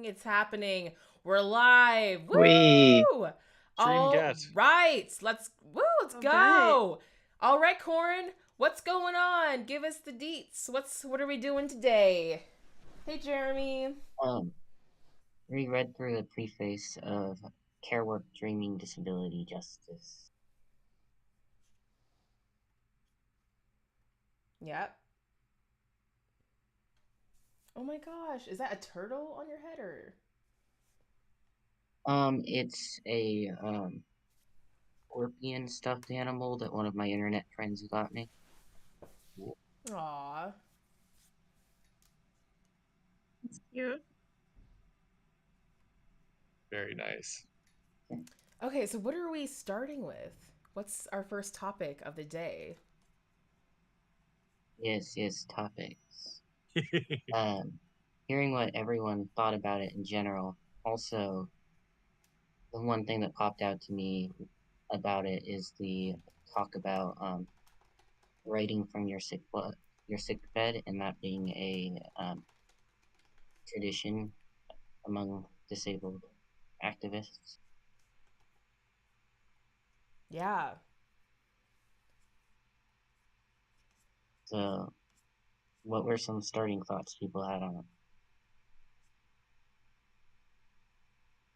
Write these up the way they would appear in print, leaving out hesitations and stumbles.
It's happening. We're live. We Woo! Dream All get. right. Let's All right. go. All right, Corin. What's going on? Give us the deets. What are we doing today? Hey, Jeremy. um we read through the preface of Care Work Dreaming Disability Justice. Yep. Oh my gosh, is that a turtle on your head or? It's a scorpion stuffed animal that one of my internet friends got me. Aw. It's cute. Very nice. Okay, so what are we starting with? What's our first topic of the day? Yes, topics. Hearing what everyone thought about it in general. Also, the one thing that popped out to me about it is the talk about writing from your sick bed, and that being a tradition among disabled activists. Yeah. So, what were some starting thoughts people had on it?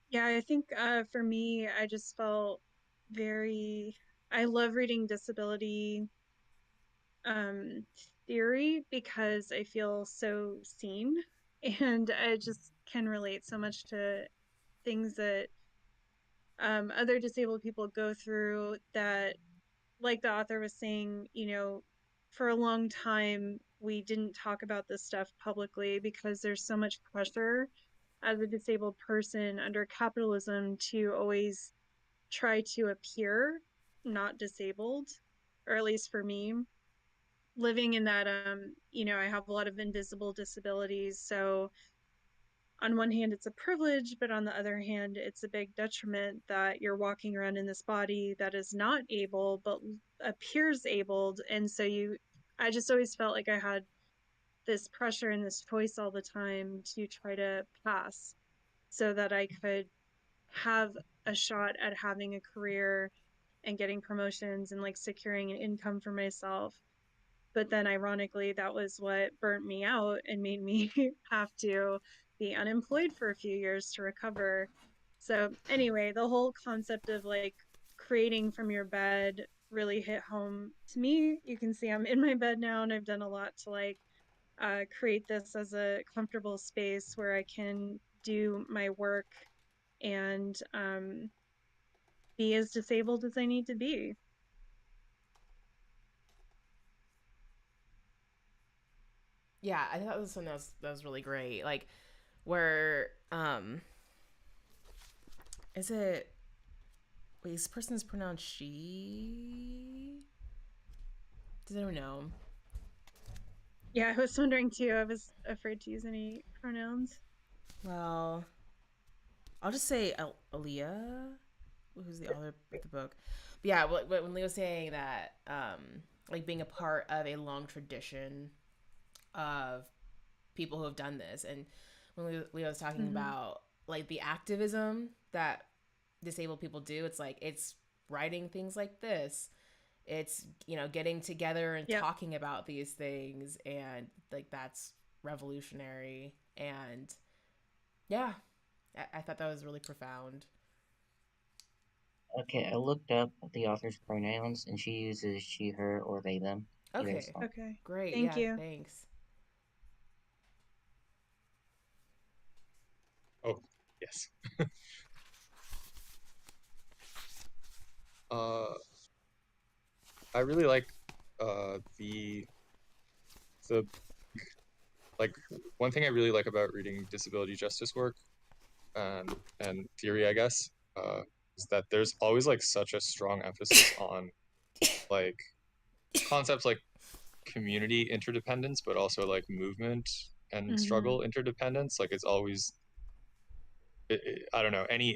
Yeah, I think for me, I just felt very. I love reading disability um, theory because I feel so seen, and I just can relate so much to things that other disabled people go through. That, like the author was saying, for a long time we didn't talk about this stuff publicly because there's so much pressure as a disabled person under capitalism to always try to appear not disabled, or at least for me, living in that I have a lot of invisible disabilities. So on one hand it's a privilege, but on the other hand it's a big detriment that you're walking around in this body that is not able but appears abled. And so I just always felt like I had this pressure and this choice all the time to try to pass so that I could have a shot at having a career and getting promotions and like securing an income for myself. But then ironically, that was what burnt me out and made me have to be unemployed for a few years to recover. So anyway, the whole concept of like creating from your bed really hit home to me. You can see I'm in my bed now, and I've done a lot to like create this as a comfortable space where I can do my work and be as disabled as I need to be. Yeah, I thought this one that was really great. Like where is it wait, this person is pronounced she? Does anyone know? Yeah, I was wondering too. I was afraid to use any pronouns. Well, I'll just say Aaliyah, who's the author of the book. But yeah, when Leo was saying that, like being a part of a long tradition of people who have done this, and when Leo was talking Mm-hmm. about like the activism that disabled people do, it's like it's writing things like this. It's getting together and Yep. talking about these things, and like that's revolutionary. And yeah, I thought that was really profound. Okay, I looked up the author's pronouns, and she uses she, her, or they, them. Either is Okay, fine. Okay. great. Thank Yeah, you. thanks. Oh, yes. uh, I really like the like one thing I really like about reading disability justice work and theory, I guess, is that there's always like such a strong emphasis on like concepts like community interdependence, but also like movement and Mm-hmm. struggle interdependence. Like it's always I don't know any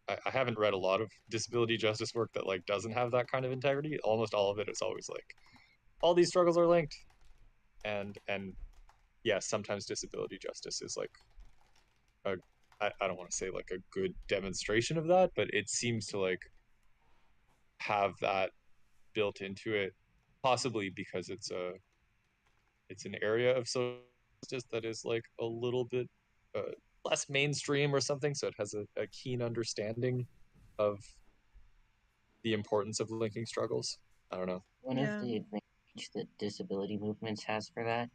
I haven't read a lot of disability justice work that like doesn't have that kind of integrity. Almost all of it is always like all these struggles are linked, and yes, sometimes disability justice is like a I don't want to say like a good demonstration of that, but it seems to like have that built into it, possibly because it's an area of social justice that is like a little bit uh, less mainstream or something, so it has a keen understanding of the importance of linking struggles. I don't know. One of Yeah. the advantage that disability movements has for that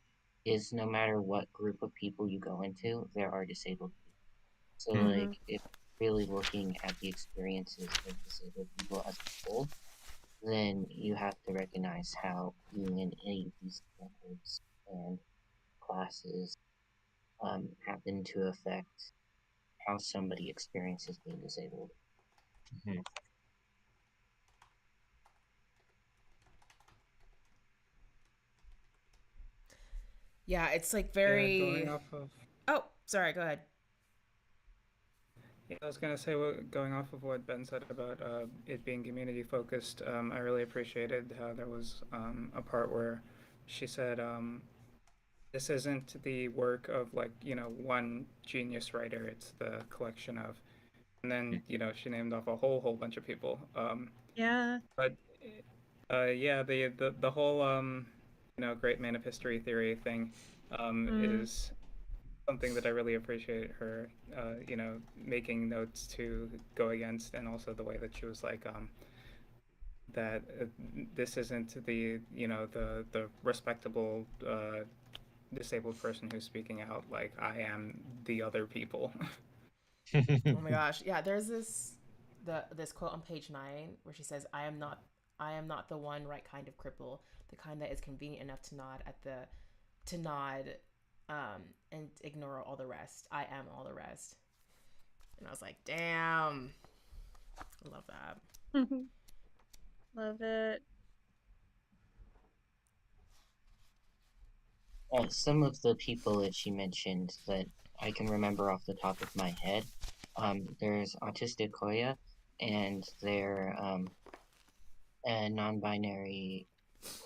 is no matter what group of people you go into, there are disabled people. So, Hmm. Mm-hmm. like, if really looking at the experiences of disabled people as a whole, then you have to recognize how being in any of these neighborhoods and classes happen to affect how somebody experiences being disabled. Hmm. Yeah, it's like Yeah, going very. off of Oh, sorry. Go ahead. yeah, I was gonna say going off of what Ben said about it being community focused. I really appreciated how there was a part where she said this isn't the work of like one genius writer. It's the collection of, and then she named off a whole bunch of people. Yeah. But yeah, the whole great man of history theory thing Mm. is something that I really appreciate her, making notes to go against, and also the way that she was like, that this isn't the respectable disabled person who's speaking out. Like I am the other people. Oh my gosh. Yeah, there's this quote on page 9 where she says, I am not the one right kind of cripple, the kind that is convenient enough to nod and ignore all the rest. I am all the rest." And I was like, "Damn. I love that." Love it. Some of the people that she mentioned that I can remember off the top of my head, there's Autistic Hoya, and they're a non-binary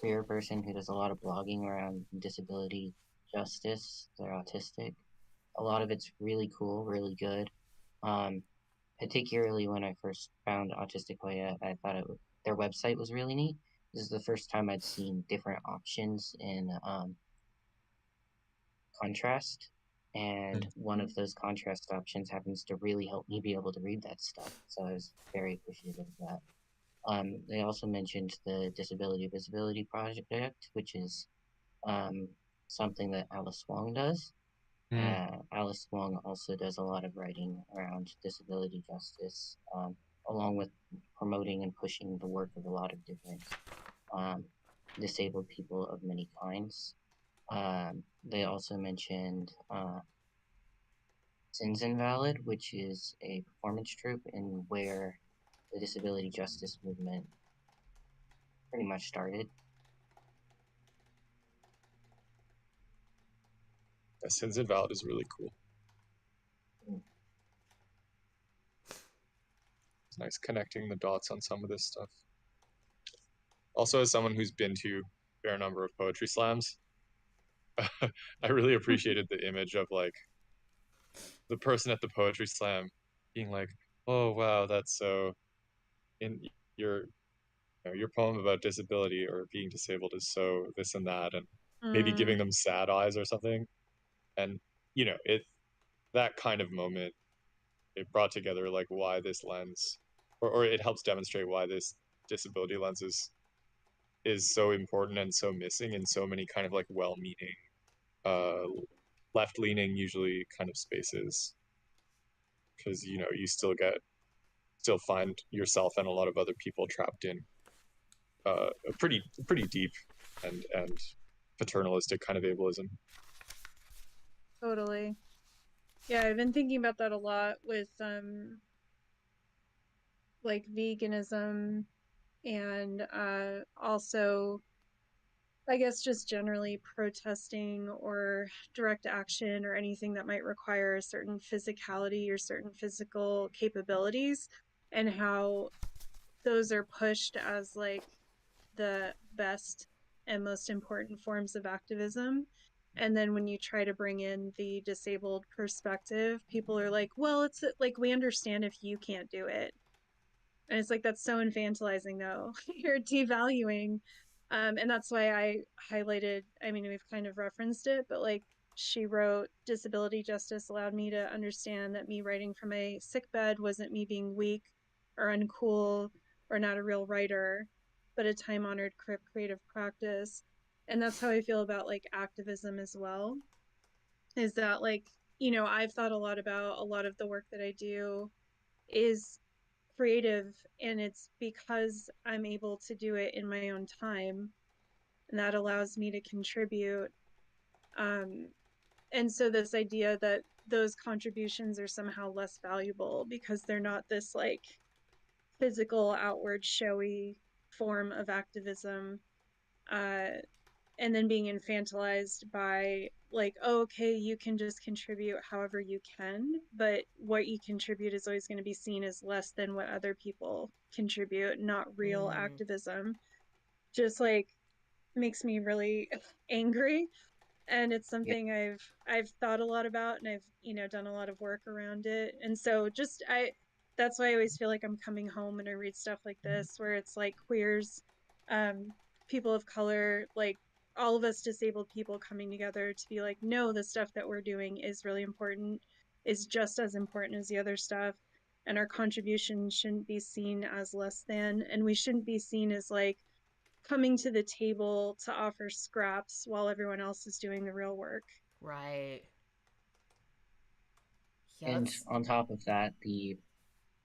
queer person who does a lot of blogging around disability justice. They're autistic. A lot of it's really cool, really good. Um, Particularly when I first found Autistic Hoya, I thought their website was really neat. This is the first time I'd seen different options in contrast, and one of those contrast options happens to really help me be able to read that stuff. So I was very appreciative of that. They also mentioned the Disability Visibility Project, which is um, something that Alice Wong does. Hmm. Alice Wong also does a lot of writing around disability justice, along with promoting and pushing the work of a lot of different um, disabled people of many kinds. They also mentioned Sins Invalid, which is a performance troupe and where the disability justice movement pretty much started. Yeah, Sins Invalid is really cool. It's nice connecting the dots on some of this stuff. Also, as someone who's been to a fair number of poetry slams, I really appreciated the image of like the person at the poetry slam being like, "Oh wow, that's so in your your poem about disability or being disabled is so this and that," and maybe Mm. giving them sad eyes or something. And it that kind of moment, it brought together like why this lens, or it helps demonstrate why this disability lens is so important and so missing in so many kind of like well-meaning, uh, left-leaning usually kind of spaces, because you still find yourself and a lot of other people trapped in a pretty deep and paternalistic kind of ableism. Totally. Yeah, I've been thinking about that a lot with like veganism and also I guess just generally protesting or direct action or anything that might require a certain physicality or certain physical capabilities, and how those are pushed as like the best and most important forms of activism. And then when you try to bring in the disabled perspective, people are like, well, it's like, we understand if you can't do it. And it's like, that's so infantilizing, though. You're devaluing. And that's why I highlighted, I mean, we've kind of referenced it, but like she wrote, disability justice allowed me to understand that me writing from a sick bed wasn't me being weak or uncool or not a real writer, but a time honored creative practice. And that's how I feel about like activism as well, is that like, you know, I've thought a lot about a lot of the work that I do is creative, and it's because I'm able to do it in my own time, and that allows me to contribute. And so this idea that those contributions are somehow less valuable because they're not this like physical, outward, showy form of activism, uh, and then being infantilized by like, oh, okay, you can just contribute however you can, but what you contribute is always going to be seen as less than what other people contribute, not real Mm. activism. Just like makes me really angry, and it's Yeah. something I've thought a lot about, and I've, you know, done a lot of work around it. And so just I that's why I always feel like I'm coming home when I read stuff like this, where it's like queers, um people of color, like all of us disabled people coming together to be like, no, the stuff that we're doing is really important, is just as important as the other stuff, and our contribution shouldn't be seen as less than, and we shouldn't be seen as like coming to the table to offer scraps while everyone else is doing the real work. Right. Yeah, And that's on top of that, the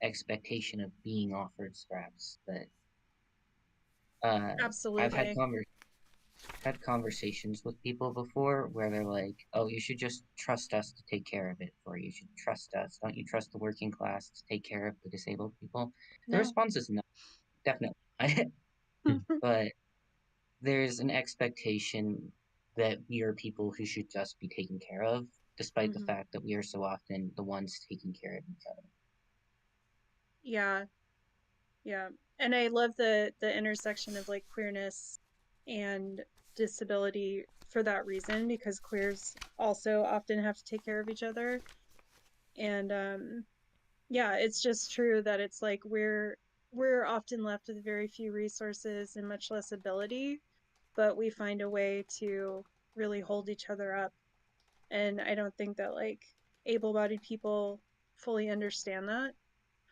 expectation of being offered scraps. But I've Absolutely. had conversations with people before where they're like, "Oh, you should just trust us to take care of it for you. You should trust us. Don't you trust the working class to take care of the disabled people?" The No. response is no, definitely not. But there's an expectation that we are people who should just be taken care of, despite the Mm-hmm. fact that we are so often the ones taking care of each other. Yeah, yeah. And I love the intersection of like queerness and disability for that reason, because queers also often have to take care of each other. And yeah, it's just true that it's like we're often left with very few resources and much less ability, but we find a way to really hold each other up. And I don't think that like able-bodied people fully understand that,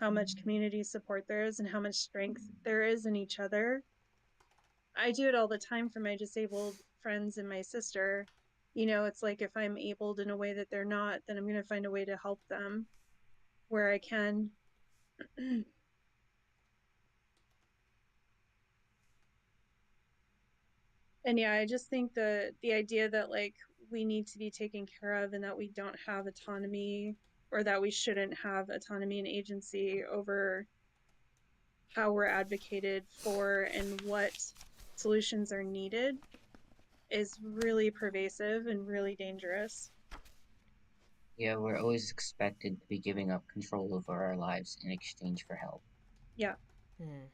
how much community support there is and how much strength there is in each other. I do it all the time for my disabled friends and my sister. You know, it's like if I'm abled in a way that they're not, then I'm going to find a way to help them where I can. And yeah, I just think the idea that like we need to be taken care of and that we don't have autonomy, or that we shouldn't have autonomy and agency over how we're advocated for and what solutions are needed, is really pervasive and really dangerous. Yeah, we're always expected to be giving up control over our lives in exchange for help. Yeah, hmm.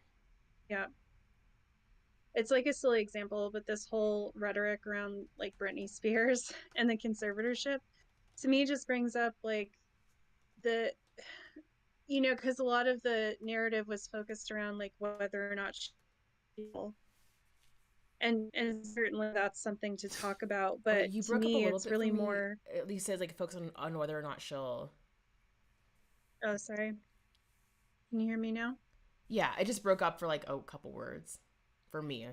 yeah. It's like a silly example, but this whole rhetoric around like Britney Spears and the conservatorship to me just brings up like the, you know, because a lot of the narrative was focused around like whether or not she, and certainly that's something to talk about, Wait, but you to broke up a me little it's bit for really me. more. At least says like focus on whether or not she'll. Oh, sorry, can you hear me now? Yeah, it just broke up for like a couple words for me.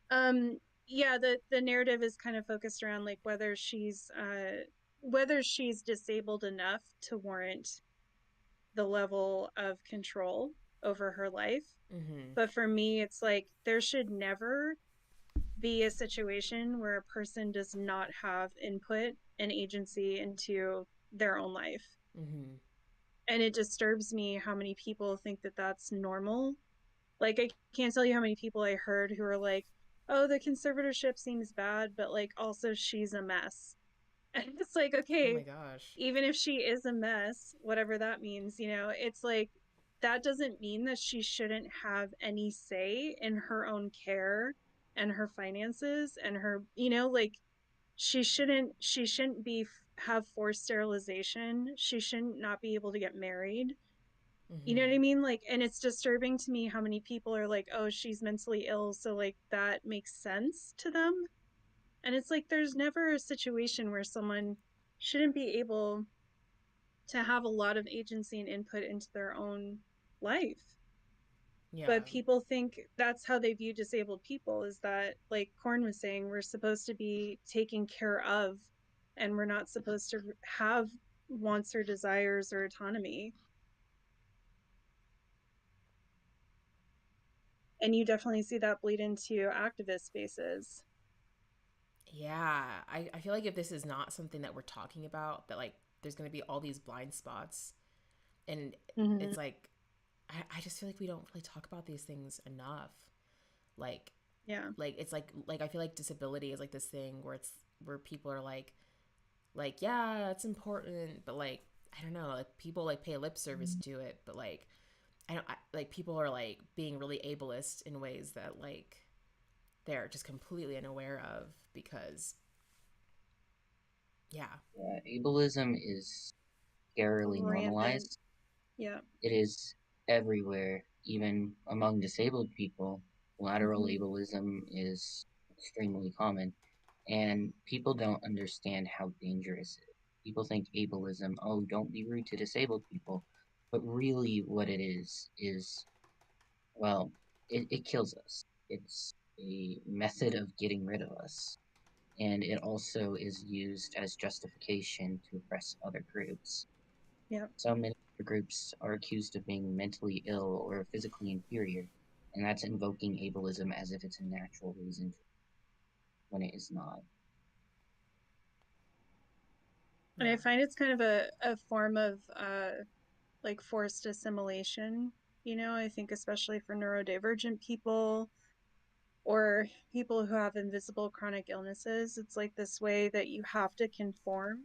um yeah, the narrative is kind of focused around like whether she's disabled enough to warrant the level of control over her life. Mm-hmm. But for me it's like there should never be a situation where a person does not have input and agency into their own life. Mm-hmm. And it disturbs me how many people think that that's normal. Like, I can't tell you how many people I heard who are like, oh, the conservatorship seems bad, but like also she's a mess. And it's like, Oh my okay, gosh. even if she is a mess, whatever that means, you know, it's like that doesn't mean that she shouldn't have any say in her own care and her finances and her, you know, like she shouldn't have forced sterilization. She shouldn't not be able to get married. You know what I mean? Like, and it's disturbing to me how many people are like, oh, she's mentally ill, so like that makes sense to them. And it's like there's never a situation where someone shouldn't be able to have a lot of agency and input into their own life. Yeah. But people think that's how they view disabled people, is that, like Corn was saying, we're supposed to be taken care of, and we're not supposed to have wants or desires or autonomy. And you definitely see that bleed into activist spaces. Yeah. I feel like if this is not something that we're talking about, that like there's going to be all these blind spots. And Mm-hmm. it's like, I just feel like we don't really talk about these things enough. Like, Yeah. it's like I feel like disability is like this thing where it's where people are like yeah, it's important, but like I don't know, like people like pay lip service to it, but like like people are like being really ableist in ways that like they're just completely unaware of because yeah. Ableism is scarily Rampant. normalized. Yeah. It is everywhere, even among disabled people. Lateral Mm-hmm. ableism is extremely common, and people don't understand how dangerous it is. People think ableism, oh, don't be rude to disabled people. But really, what it is, well, it kills us. It's a method of getting rid of us. And it also is used as justification to oppress other groups. Yeah. So many groups are accused of being mentally ill or physically inferior, and that's invoking ableism as if it's a natural reason when it is not. And Yeah. I find it's kind of a form of like forced assimilation. I think especially for neurodivergent people or people who have invisible chronic illnesses, it's like this way that you have to conform.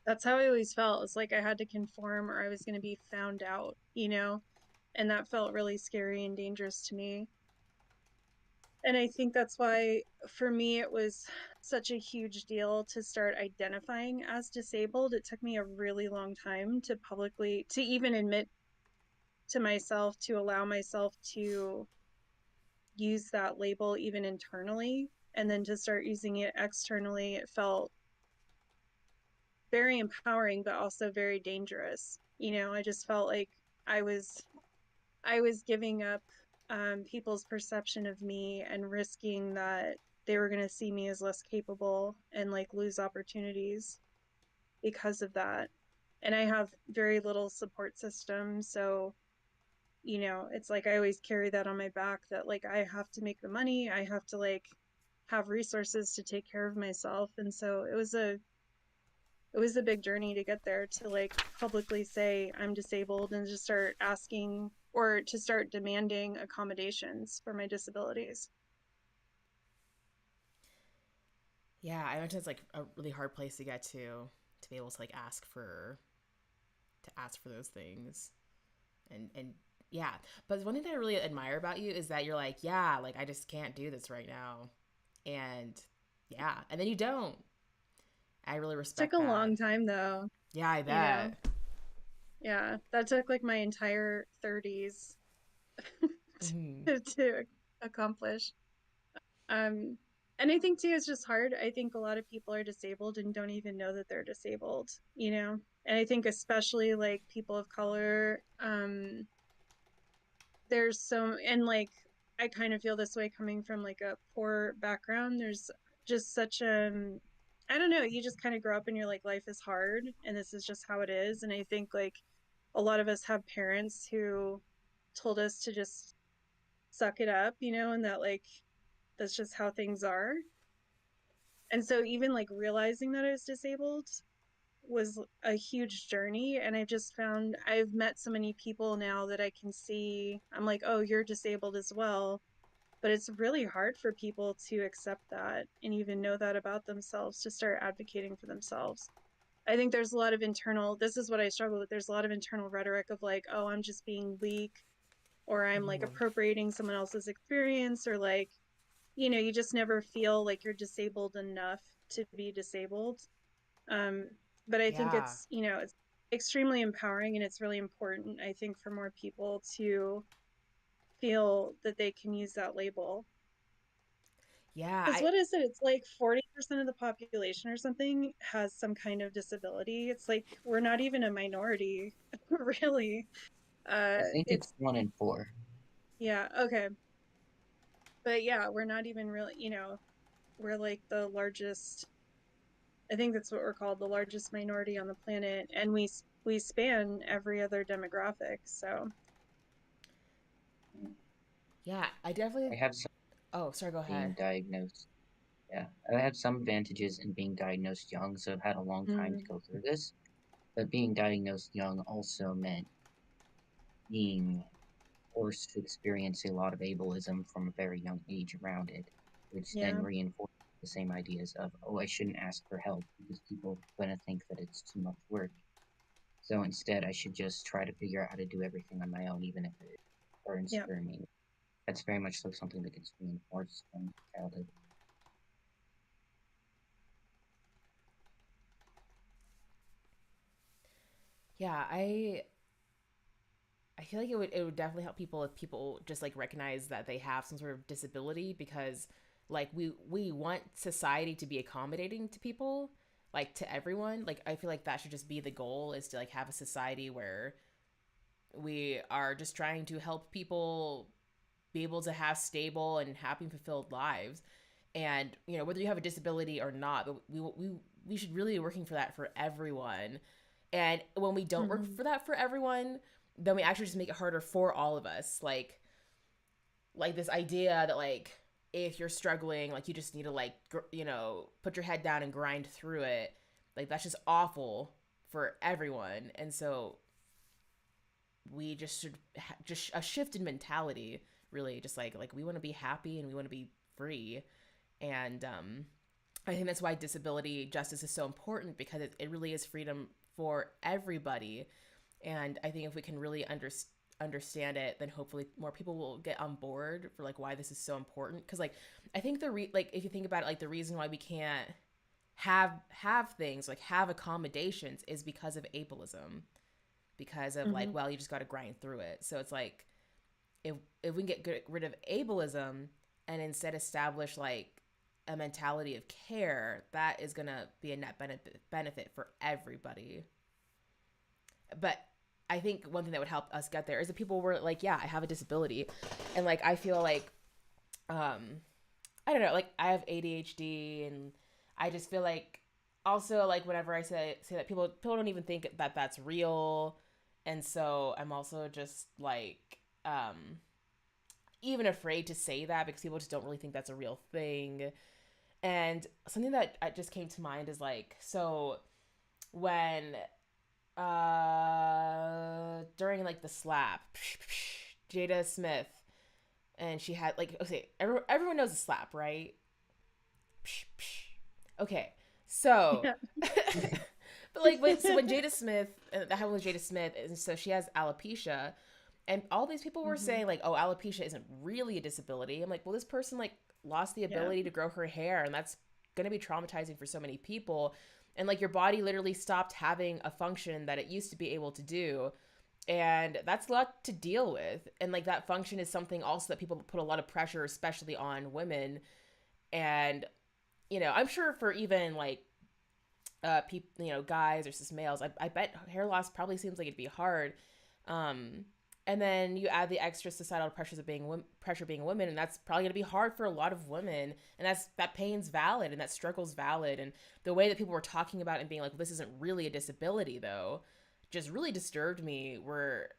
That's how I always felt. It's like I had to conform or I was going to be found out. And that felt really scary and dangerous to me. And I think that's why, for me, it was such a huge deal to start identifying as disabled. It took me a really long time to publicly, to even admit to myself, to allow myself to use that label even internally. And then to start using it externally, it felt very empowering, but also very dangerous. I just felt like I was I was giving up people's perception of me and risking that they were going to see me as less capable and like lose opportunities because of that. And I have very little support system. So, it's like I always carry that on my back, that like I have to make the money, I have to like have resources to take care of myself. And so it was a big journey to get there, to like publicly say I'm disabled and just start asking or to start demanding accommodations for my disabilities. Yeah, I imagine it's like a really hard place to get to be able to like ask for those things. And yeah, but one thing that I really admire about you is that you're like, yeah, like I just can't do this right now. And yeah, and then you don't. I really It took respect a that. long time though, Yeah, I you know. bet. Yeah, that took like my entire 30s Mm-hmm. to accomplish. Um and I think too it's just hard. I think a lot of people are disabled and don't even know that they're disabled. And I think especially like people of color, there's so, and like I kind of feel this way coming from like a poor background. There's just such I don't know, you just kind of grow up and you're like, life is hard and this is just how it is. And I think like a lot of us have parents who told us to just suck it up, and that like that's just how things are. And so even like realizing that I was disabled was a huge journey. And I just found I've met so many people now that I can see, I'm like, oh, you're disabled as well. But it's really hard for people to accept that and even know that about themselves, to start advocating for themselves. I think there's a lot of internal, this is what I struggle with. There's a lot of internal rhetoric of like, oh, I'm just being weak, or I'm like Mm-hmm. appropriating someone else's experience, or like, you just never feel like you're disabled enough to be disabled. Um, but I think Yeah. it's, it's extremely empowering, and it's really important, I think, for more people to feel that they can use that label. Yeah, Because what is it? It's like 40% of the population or something has some kind of disability. It's like we're not even a minority, really. I think it's It's 1 in 4. Yeah, okay. But yeah, we're not even really, we're like the largest, I think that's what we're called, the largest minority on the planet, and we span every other demographic. So, yeah, I I definitely. have some Oh, sorry. Go being ahead. diagnosed. Yeah, I have some advantages in being diagnosed young, so I've had a long time to mm, go through this. But being diagnosed young also meant being forced to experience a lot of ableism from a very young age around it, which then yeah, reinforces the same ideas of, oh, I shouldn't ask for help because people are going to think that it's too much work. So instead, I should just try to figure out how to do everything on my own, even if it burns yeah, through me. That's very much like something that gets reinforced from childhood. Yeah, I feel like it would definitely help people if people just like recognize that they have some sort of disability, because like we want society to be accommodating to people, like to everyone. Like I feel like that should just be the goal, is to like have a society where we are just trying to help people be able to have stable and happy and fulfilled lives. And whether you have a disability or not, but we should really be working for that for everyone. And when we don't work hmm for that for everyone, then we actually just make it harder for all of us. Like this idea that like if you're struggling, like you just need to like put your head down and grind through it. Like that's just awful for everyone. And so we just should just a shift in mentality, really, just like we want to be happy and we want to be free. And I think that's why disability justice is so important, because it really is freedom for everybody. And I think if we can really understand it, then hopefully more people will get on board for like why this is so important. Because like I think like if you think about it, like the reason why we can't have things like have accommodations is because of ableism, because of hmm like, well, you just got to grind through it. So it's like if we can get rid of ableism and instead establish like a mentality of care, that is gonna be a net benefit for everybody. But I think one thing that would help us get there is that people were like, yeah, I have a disability, and like I feel like, I don't know, like I have ADHD, and I just feel like also like whenever I say that, people don't even think that that's real, and so I'm also just like even afraid to say that because people just don't really think that's a real thing. And something that just came to mind is like, so when during like the slap, Jada Smith, and she had like, okay, everyone knows the slap, right? Okay, so yeah, but like when Jada Smith, that happened with Jada Smith, and so she has alopecia, and all these people were hmm saying like, oh, alopecia isn't really a disability. I'm like, well, this person like lost the yeah, ability to grow her hair, and that's gonna be traumatizing for so many people. And like your body literally stopped having a function that it used to be able to do, and that's a lot to deal with. And like that function is something also that people put a lot of pressure, especially on women. And I'm sure for even like people, guys or cis males, I bet hair loss probably seems like it'd be hard. Um, and then you add the extra societal pressures of being women, and that's probably gonna be hard for a lot of women. And that pain's valid and that struggle's valid. And the way that people were talking about it and being like, well, this isn't really a disability though, just really disturbed me. Where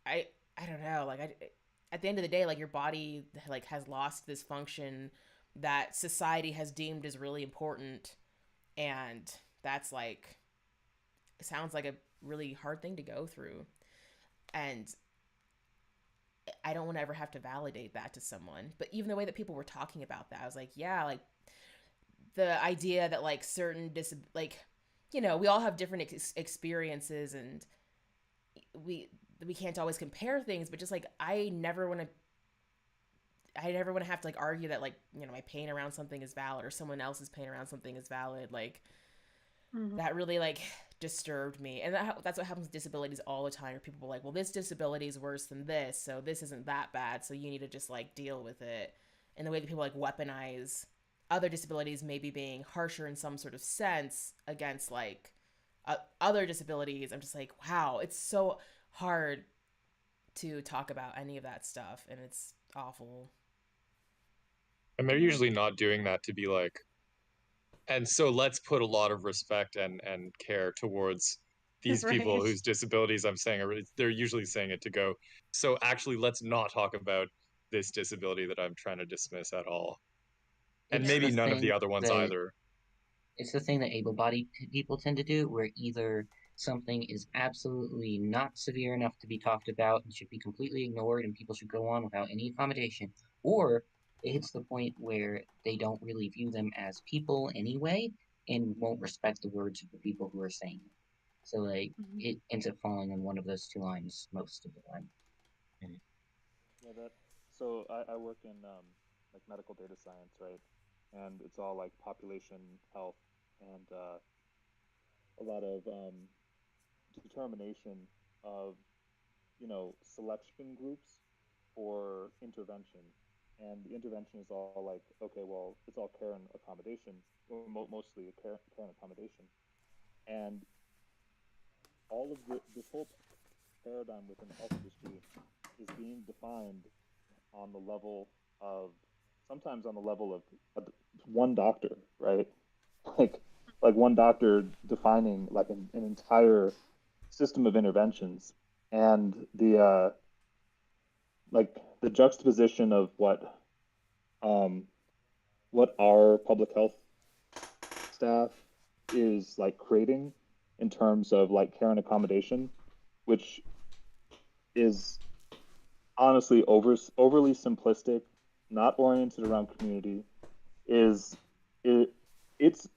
I I don't know, like at the end of the day, like your body like has lost this function that society has deemed as really important, and that's like, it sounds like a really hard thing to go through. And I don't want to ever have to validate that to someone. But even the way that people were talking about that, I was like, yeah, like the idea that like like we all have different experiences, and we we can't always compare things, but just like I never want to I never want to have to like argue that like my pain around something is valid or someone else's pain around something is valid. Like Mhm. that really like disturbed me, and that's what happens with disabilities all the time. Where people are like, well, this disability is worse than this, so this isn't that bad, so you need to just like deal with it. And the way that people like weaponize other disabilities maybe being harsher in some sort of sense against like other disabilities, I'm just like, wow, it's so hard to talk about any of that stuff, and it's awful. And they're Yeah. usually not doing that to be like, and so let's put a lot of respect and care towards these people Right. whose disabilities I'm saying are really, they're usually saying it to go, so actually let's not talk about this disability that I'm trying to dismiss at all. And It's Yeah. maybe the none of the thing other ones that either. it's the thing that able-bodied people tend to do, where either something is absolutely not severe enough to be talked about and should be completely ignored and people should go on without any accommodation, or it hits the point where they don't really view them as people anyway and won't respect the words of the people who are saying it. So like Mhm. it ends up falling on one of those two lines most of the time. Mhm. Yeah, that. So I work in like medical data science, right? And it's all like population health and a lot of determination of selection groups for intervention. And the intervention is all like, okay, well, it's all care and accommodation, or mostly care and accommodation. And all of this whole paradigm within the health industry is being defined on the level of sometimes on the level of one doctor, right? Like like one doctor defining like an entire system of interventions, and the like the juxtaposition of um, what our public health staff is like creating in terms of like care and accommodation, which is honestly overly simplistic, not oriented around community, is it it's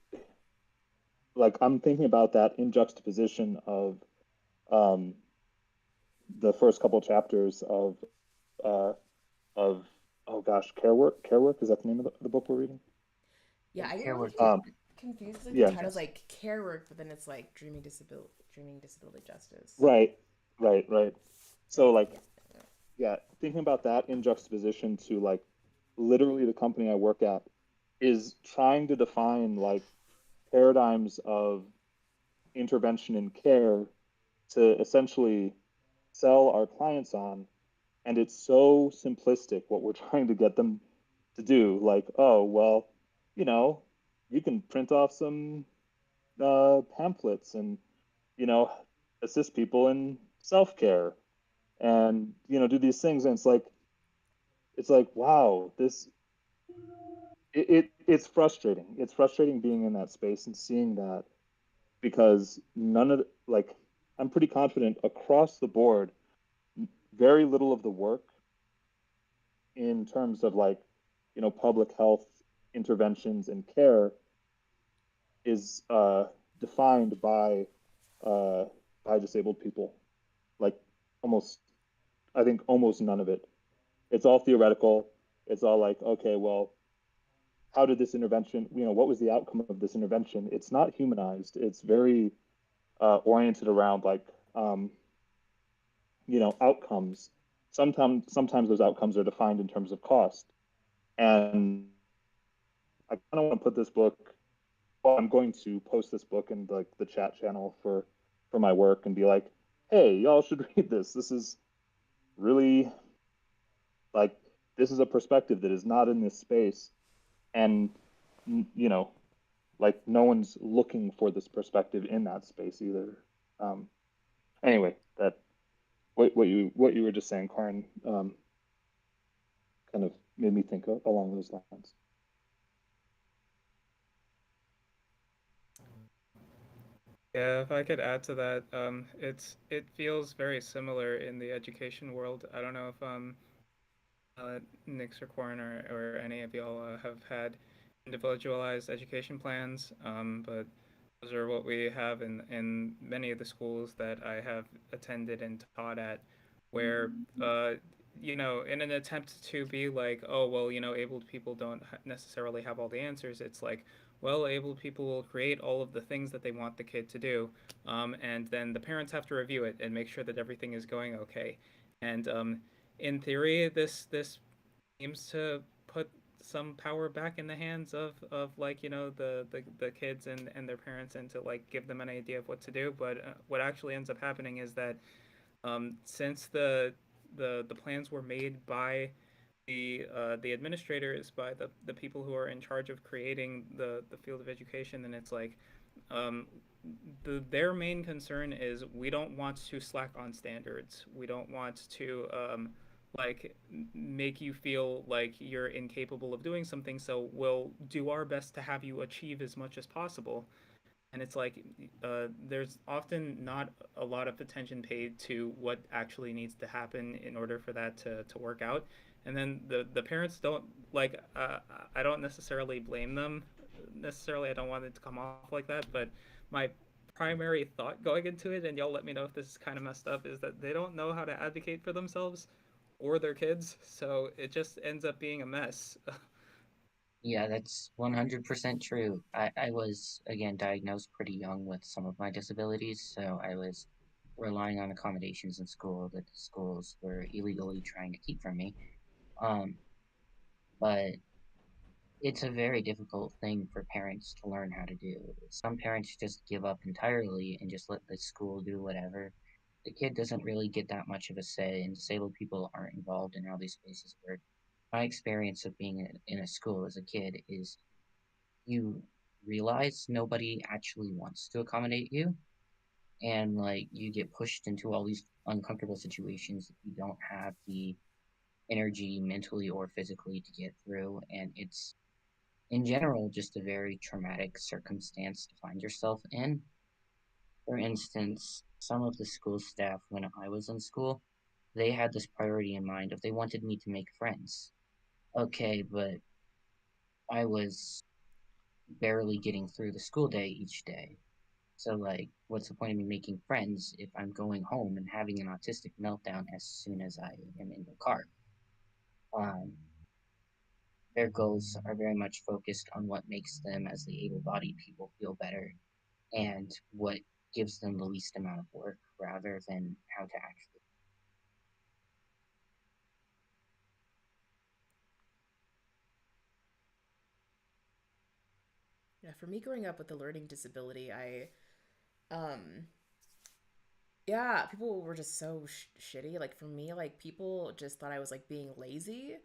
like I'm thinking about that in juxtaposition of um, the first couple chapters uh, of oh gosh, care work, is that the name of the book we're reading? Yeah, I get Care really work is confused. Like the dreaming Yeah, title's justice. like care work, but then it's like dreaming disability justice. right. Yeah, Right. very So like confusing. yeah, thinking about that in juxtaposition to like literally the company I work at is trying to define like paradigms of intervention and care to essentially sell our clients on. And it's so simplistic what we're trying to get them to do. Like, oh, well, you know, you can print off some pamphlets and, you know, assist people in self care and, do these things. And it's like, wow, it's frustrating. It's frustrating being in that space and seeing that because none of like I'm pretty confident across the board, very little of the work in terms of like public health interventions and care is defined uh, by disabled people. Like almost, I think almost none of it. It's all theoretical. It's all like, okay, well, how did this intervention? What was the outcome of this intervention? It's not humanized. It's very oriented around like outcomes. Sometimes those outcomes are defined in terms of cost. And I kind of want to put this book. Well, I'm going to post this book in like the chat channel for my work and be like, hey, y'all should read this. This is really like this is a perspective that is not in this space, and you know, like no one's looking for this perspective in that space either. Um, anyway, that what you were just saying, Karin, kind of made me think along those lines. Yeah, if I could add to that, it feels very similar in the education world. I don't know if Nix or Corn or any of y'all have had individualized education plans, but those are what we have in many of the schools that I have attended and taught at, where in an attempt to be like, oh, well, abled people don't necessarily have all the answers, it's like, well, abled people will create all of the things that they want the kid to do, and then the parents have to review it and make sure that everything is going okay. And in theory, this seems to put some power back in the hands of like the kids and their parents, and to like give them an idea of what to do. But what actually ends up happening is that since the plans were made by the administrators, by the people who are in charge of creating the field of education, and it's like um, their main concern is we don't want to slack on standards. We don't want to like make you feel like you're incapable of doing something. So we'll do our best to have you achieve as much as possible. And it's like there's often not a lot of attention paid to what actually needs to happen in order for that to work out. And then the parents don't like I don't necessarily blame them necessarily. I don't want it to come off like that, but my primary thought going into it, and y'all let me know if this is kind of messed up, is that they don't know how to advocate for themselves or their kids, so it just ends up being a mess. Yeah, that's 100% true. I was, again, diagnosed pretty young with some of my disabilities, so I was relying on accommodations in school that the schools were illegally trying to keep from me. Um, but it's a very difficult thing for parents to learn how to do. Some parents just give up entirely and just let the school do whatever. The kid doesn't really get that much of a say, and disabled people aren't involved in how these spaces work. My experience of being in a school as a kid is you realize nobody actually wants to accommodate you, and like you get pushed into all these uncomfortable situations that you don't have the energy mentally or physically to get through, and it's in general just a very traumatic circumstance to find yourself in. For instance, some of the school staff when I was in school, they had this priority in mind of they wanted me to make friends. Okay, but I was barely getting through the school day each day. So, like, what's the point of me making friends if I'm going home and having an autistic meltdown as soon as I am in the car? Um, their goals are very much focused on what makes them, as the able bodied people, feel better and what gives them the least amount of work rather than how to actually. Yeah, for me growing up with a learning disability, um, yeah, people were just so shitty. Like for me, like people just thought I was like being lazy,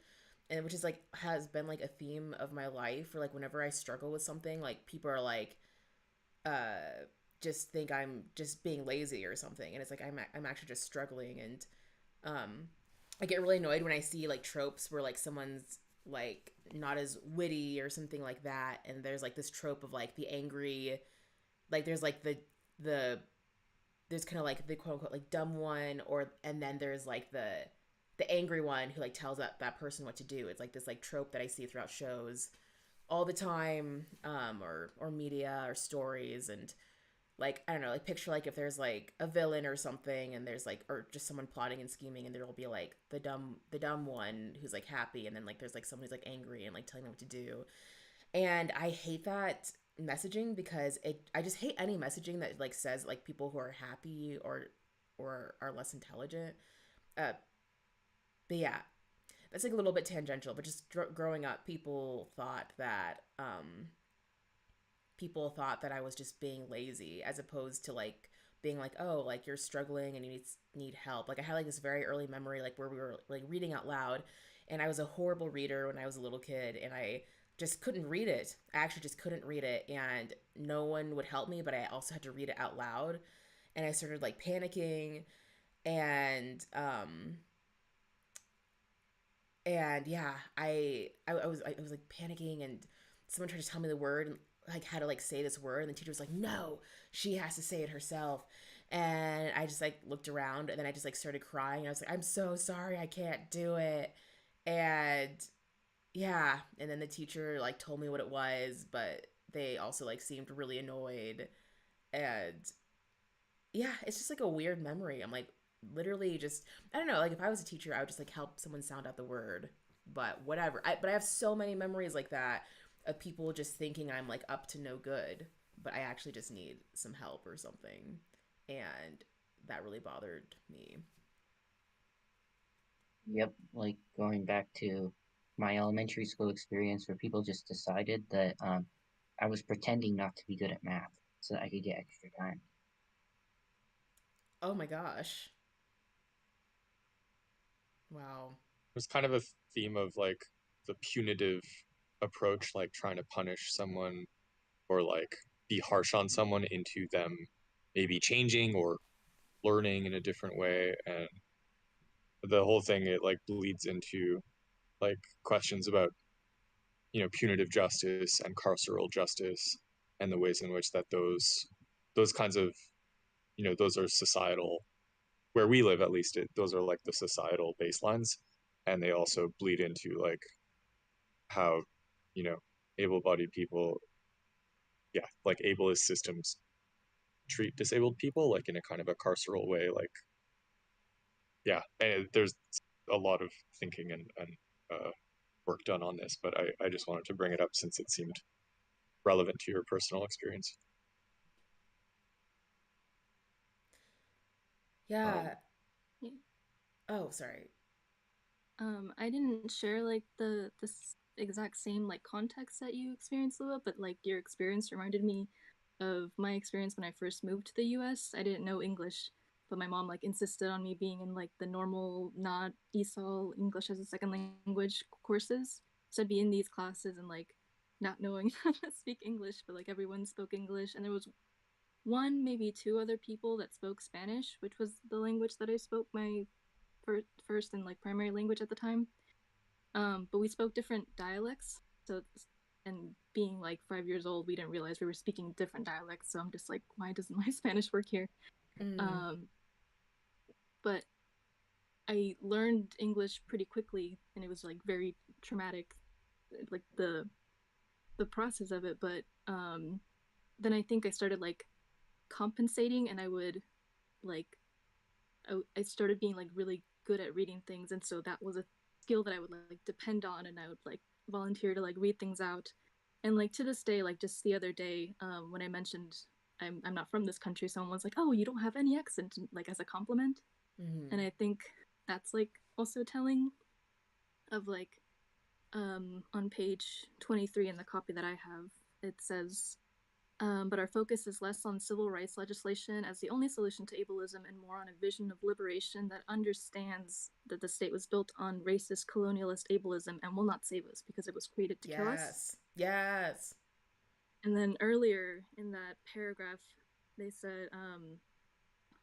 and which is like has been like a theme of my life. Or like whenever I struggle with something, like people are like, uh, just think I'm just being lazy or something, and it's like I'm actually just struggling, and um, I get really annoyed when I see like tropes where like someone's like not as witty or something like that, and there's like this trope of like the angry, like there's like the there's kind of like the quote unquote like dumb one, or and then there's like the angry one who like tells that person what to do. It's like this like trope that I see throughout shows all the time, or media or stories. And like I don't know, like picture like if there's like a villain or something, and there's like or just someone plotting and scheming, and there'll be like the dumb one who's like happy, and then like there's like someone who's like angry and like telling them what to do. And I hate that messaging because I just hate any messaging that like says like people who are happy or are less intelligent. uh but yeah, that's like a little bit tangential, but just growing up, people thought that I was just being lazy, as opposed to like being like, oh, like you're struggling and you need help. Like I had like this very early memory like where we were like reading out loud, and I was a horrible reader when I was a little kid, and I just couldn't read it. I actually just couldn't read it, and no one would help me, but I also had to read it out loud. And I started like panicking, and yeah, I was like panicking, and someone tried to tell me the word, and like how to like say this word, and the teacher was like, no, she has to say it herself. And I just like looked around, and then I just like started crying, and I was like, I'm so sorry, I can't do it. And yeah, and then the teacher like told me what it was, but they also like seemed really annoyed. And yeah, it's just like a weird memory. I'm like, literally just, I don't know, like if I was a teacher, I would just like help someone sound out the word, but whatever. But I have so many memories like that of people just thinking I'm like up to no good, but I actually just need some help or something. And that really bothered me. Yep, like going back to my elementary school experience where people just decided that I was pretending not to be good at math so that I could get extra time. Oh my gosh. Wow. There's kind of a theme of like the punitive approach, like trying to punish someone or like be harsh on someone into them maybe changing or learning in a different way. And the whole thing, it like bleeds into like questions about, punitive justice and carceral justice and the ways in which that those kinds of, those are societal, where we live at least, those are like the societal baselines, and they also bleed into like how, you know able-bodied people, yeah, like ableist systems treat disabled people like in a kind of a carceral way, like, yeah. And there's a lot of thinking and work done on this, but I just wanted to bring it up since it seemed relevant to your personal experience. Yeah. um Yeah. Oh, sorry. I didn't share like this exact same like context that you experienced, Lua, but like your experience reminded me of my experience when I first moved to the US. I didn't know English, but my mom like insisted on me being in like the normal, not ESOL English as a second language courses. So I'd be in these classes and like not knowing how to speak English, but like everyone spoke English, and there was one, maybe two other people that spoke Spanish, which was the language that I spoke my first and like primary language at the time. But we spoke different dialects. So, and being like 5 years old, we didn't realize we were speaking different dialects. So I'm just like, why doesn't my Spanish work here? Mm. Um, but I learned English pretty quickly, and it was like very traumatic, like the process of it. But then I think I started like compensating, and I would like I started being like really good at reading things, and so that was a skill that I would like depend on, and I would like volunteer to like read things out. And like to this day, like just the other day, when I mentioned I'm not from this country, someone was like, "Oh, you don't have any accent," like as a compliment. Mm-hmm. And I think that's like also telling of like on page 23 in the copy that I have, it says but our focus is less on civil rights legislation as the only solution to ableism and more on a vision of liberation that understands that the state was built on racist colonialist ableism and will not save us because it was created to kill us. Yes. Yes. And then earlier in that paragraph, they said,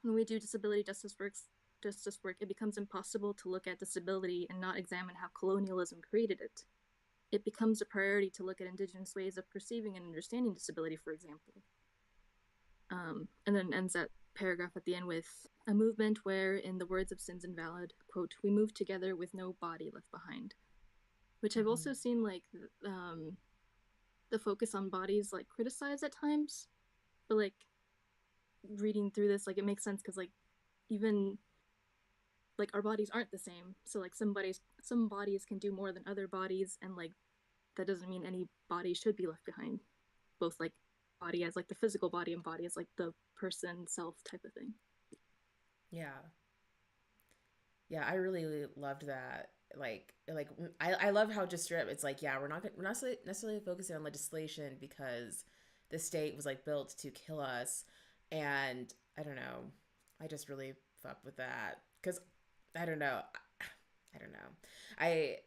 when we do disability justice work, it becomes impossible to look at disability and not examine how colonialism created it. It becomes a priority to look at Indigenous ways of perceiving and understanding disability, for example. And then ends that paragraph at the end with a movement where, in the words of Sins Invalid, quote, we move together with no body left behind. Which I've also seen like the focus on bodies like criticized at times, but like reading through this, like it makes sense because like even like our bodies aren't the same. So like some bodies can do more than other bodies, and like that doesn't mean any body should be left behind. Both like body as like the physical body and body as like the person self type of thing. Yeah. Yeah, I really loved that. I love how just straight up it's like, yeah, we're not necessarily focusing on legislation because the state was like built to kill us, and I don't know, I just really fuck with that because I don't know, I don't know, I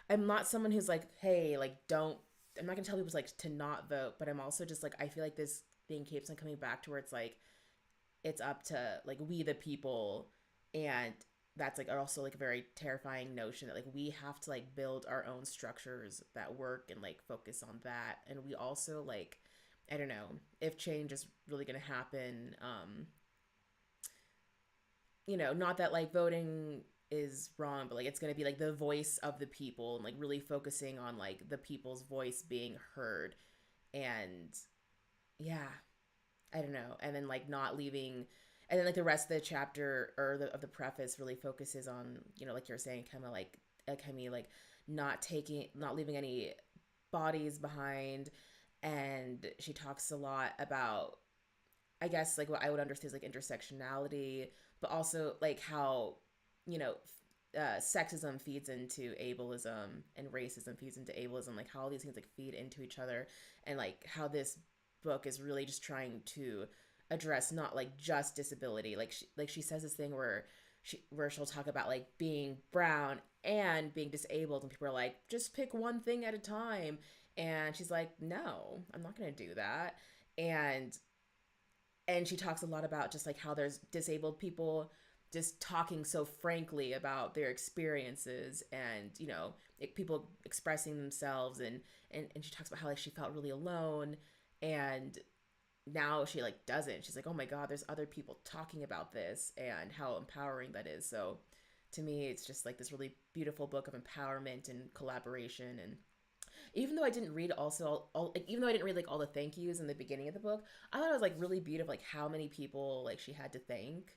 I'm not someone who's like, hey, like don't. I'm not gonna tell people like to not vote, but I'm also just like I feel like this thing keeps on coming back to where it's like it's up to like we the people, and that's like also like a very terrifying notion that like we have to like build our own structures that work and like focus on that, and we also like I don't know if change is really gonna happen. Not that like voting is wrong, but like it's gonna be like the voice of the people and like really focusing on like the people's voice being heard, and yeah, I don't know, and then like not leaving. and then like the rest of the chapter or of the preface really focuses on, like you're saying, kind of like Kemi, like not leaving any bodies behind. And she talks a lot about, I guess, like what I would understand is like intersectionality, but also like how, you know, sexism feeds into ableism and racism feeds into ableism, like how all these things like feed into each other, and like how this book is really just trying to address not like just disability. Like she says this thing where she'll talk about like being brown and being disabled, and people are like, just pick one thing at a time. And she's like, no, I'm not going to do that. and and she talks a lot about just like how there's disabled people just talking so frankly about their experiences, and people expressing themselves, and she talks about how like she felt really alone, and now she like doesn't. She's like, oh my god, there's other people talking about this, and how empowering that is. So to me, it's just like this really beautiful book of empowerment and collaboration. And even though I didn't read also all like, even though I didn't read like all the thank yous in the beginning of the book, I thought it was like really beautiful, like how many people like she had to thank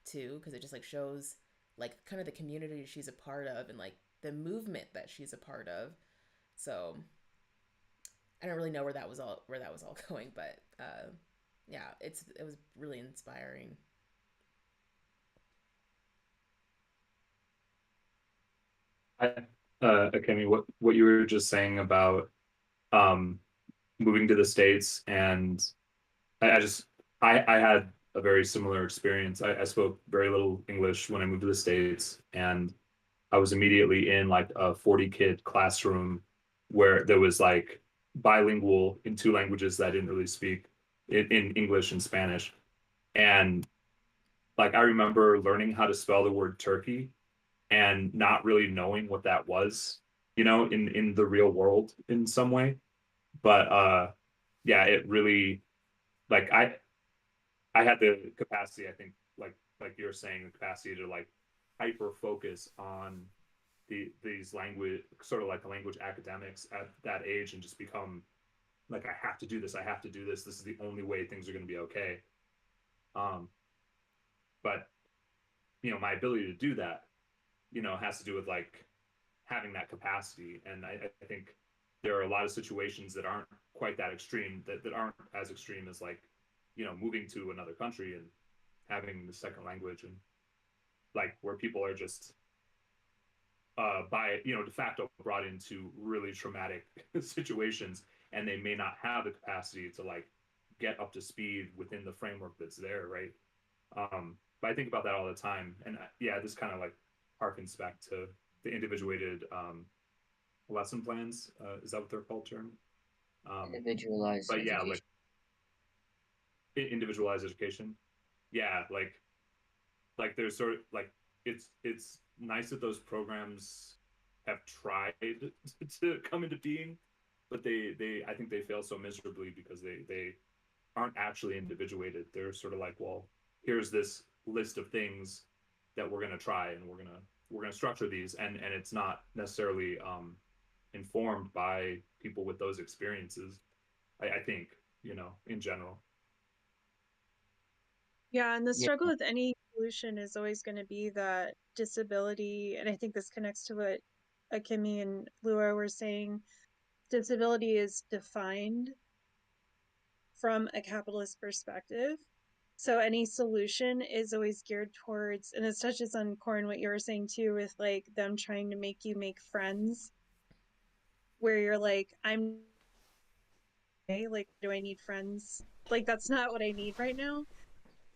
too, because it just like shows like kind of the community she's a part of, and like the movement that she's a part of. So I don't really know where that was all going, but yeah, it was really inspiring. I, Akemi, what you were just saying about um, moving to the States, and I just I had a very similar experience. I spoke very little English when I moved to the States, and I was immediately in like a 40 kid classroom where there was like bilingual in two languages that I didn't really speak, in English and Spanish. And like I remember learning how to spell the word turkey and not really knowing what that was, in the real world in some way. But yeah, it really, like I had the capacity, I think, like you're saying, the capacity to like hyper focus on these language, sort of like the language academics at that age, and just become like, I have to do this, I have to do this, this is the only way things are going to be okay. um but my ability to do that, has to do with like having that capacity. And I think there are a lot of situations that aren't quite that extreme, that aren't as extreme as like, moving to another country and having the second language, and like where people are just by de facto brought into really traumatic situations, and they may not have the capacity to like get up to speed within the framework that's there, right? But I think about that all the time, and yeah, this kind of like harkens back to the individuated lesson plans. Is that what they're called, term? Individualized But yeah, education. like individualized education. Yeah, like there's sort of like, it's nice that those programs have tried to come into being, but they I think they fail so miserably because they aren't actually individuated. They're sort of like, well, here's this list of things that we're going to try, and we're going to structure these, and it's not necessarily informed by people with those experiences. I think, in general. Yeah, and the Yeah, struggle with any solution is always going to be that disability, and I think this connects to what Akemi and Lua were saying. Disability is defined from a capitalist perspective. So any solution is always geared towards, and it touches on Corin, what you were saying too, with like them trying to make you make friends, where you're like, I'm okay, like, do I need friends? Like, that's not what I need right now.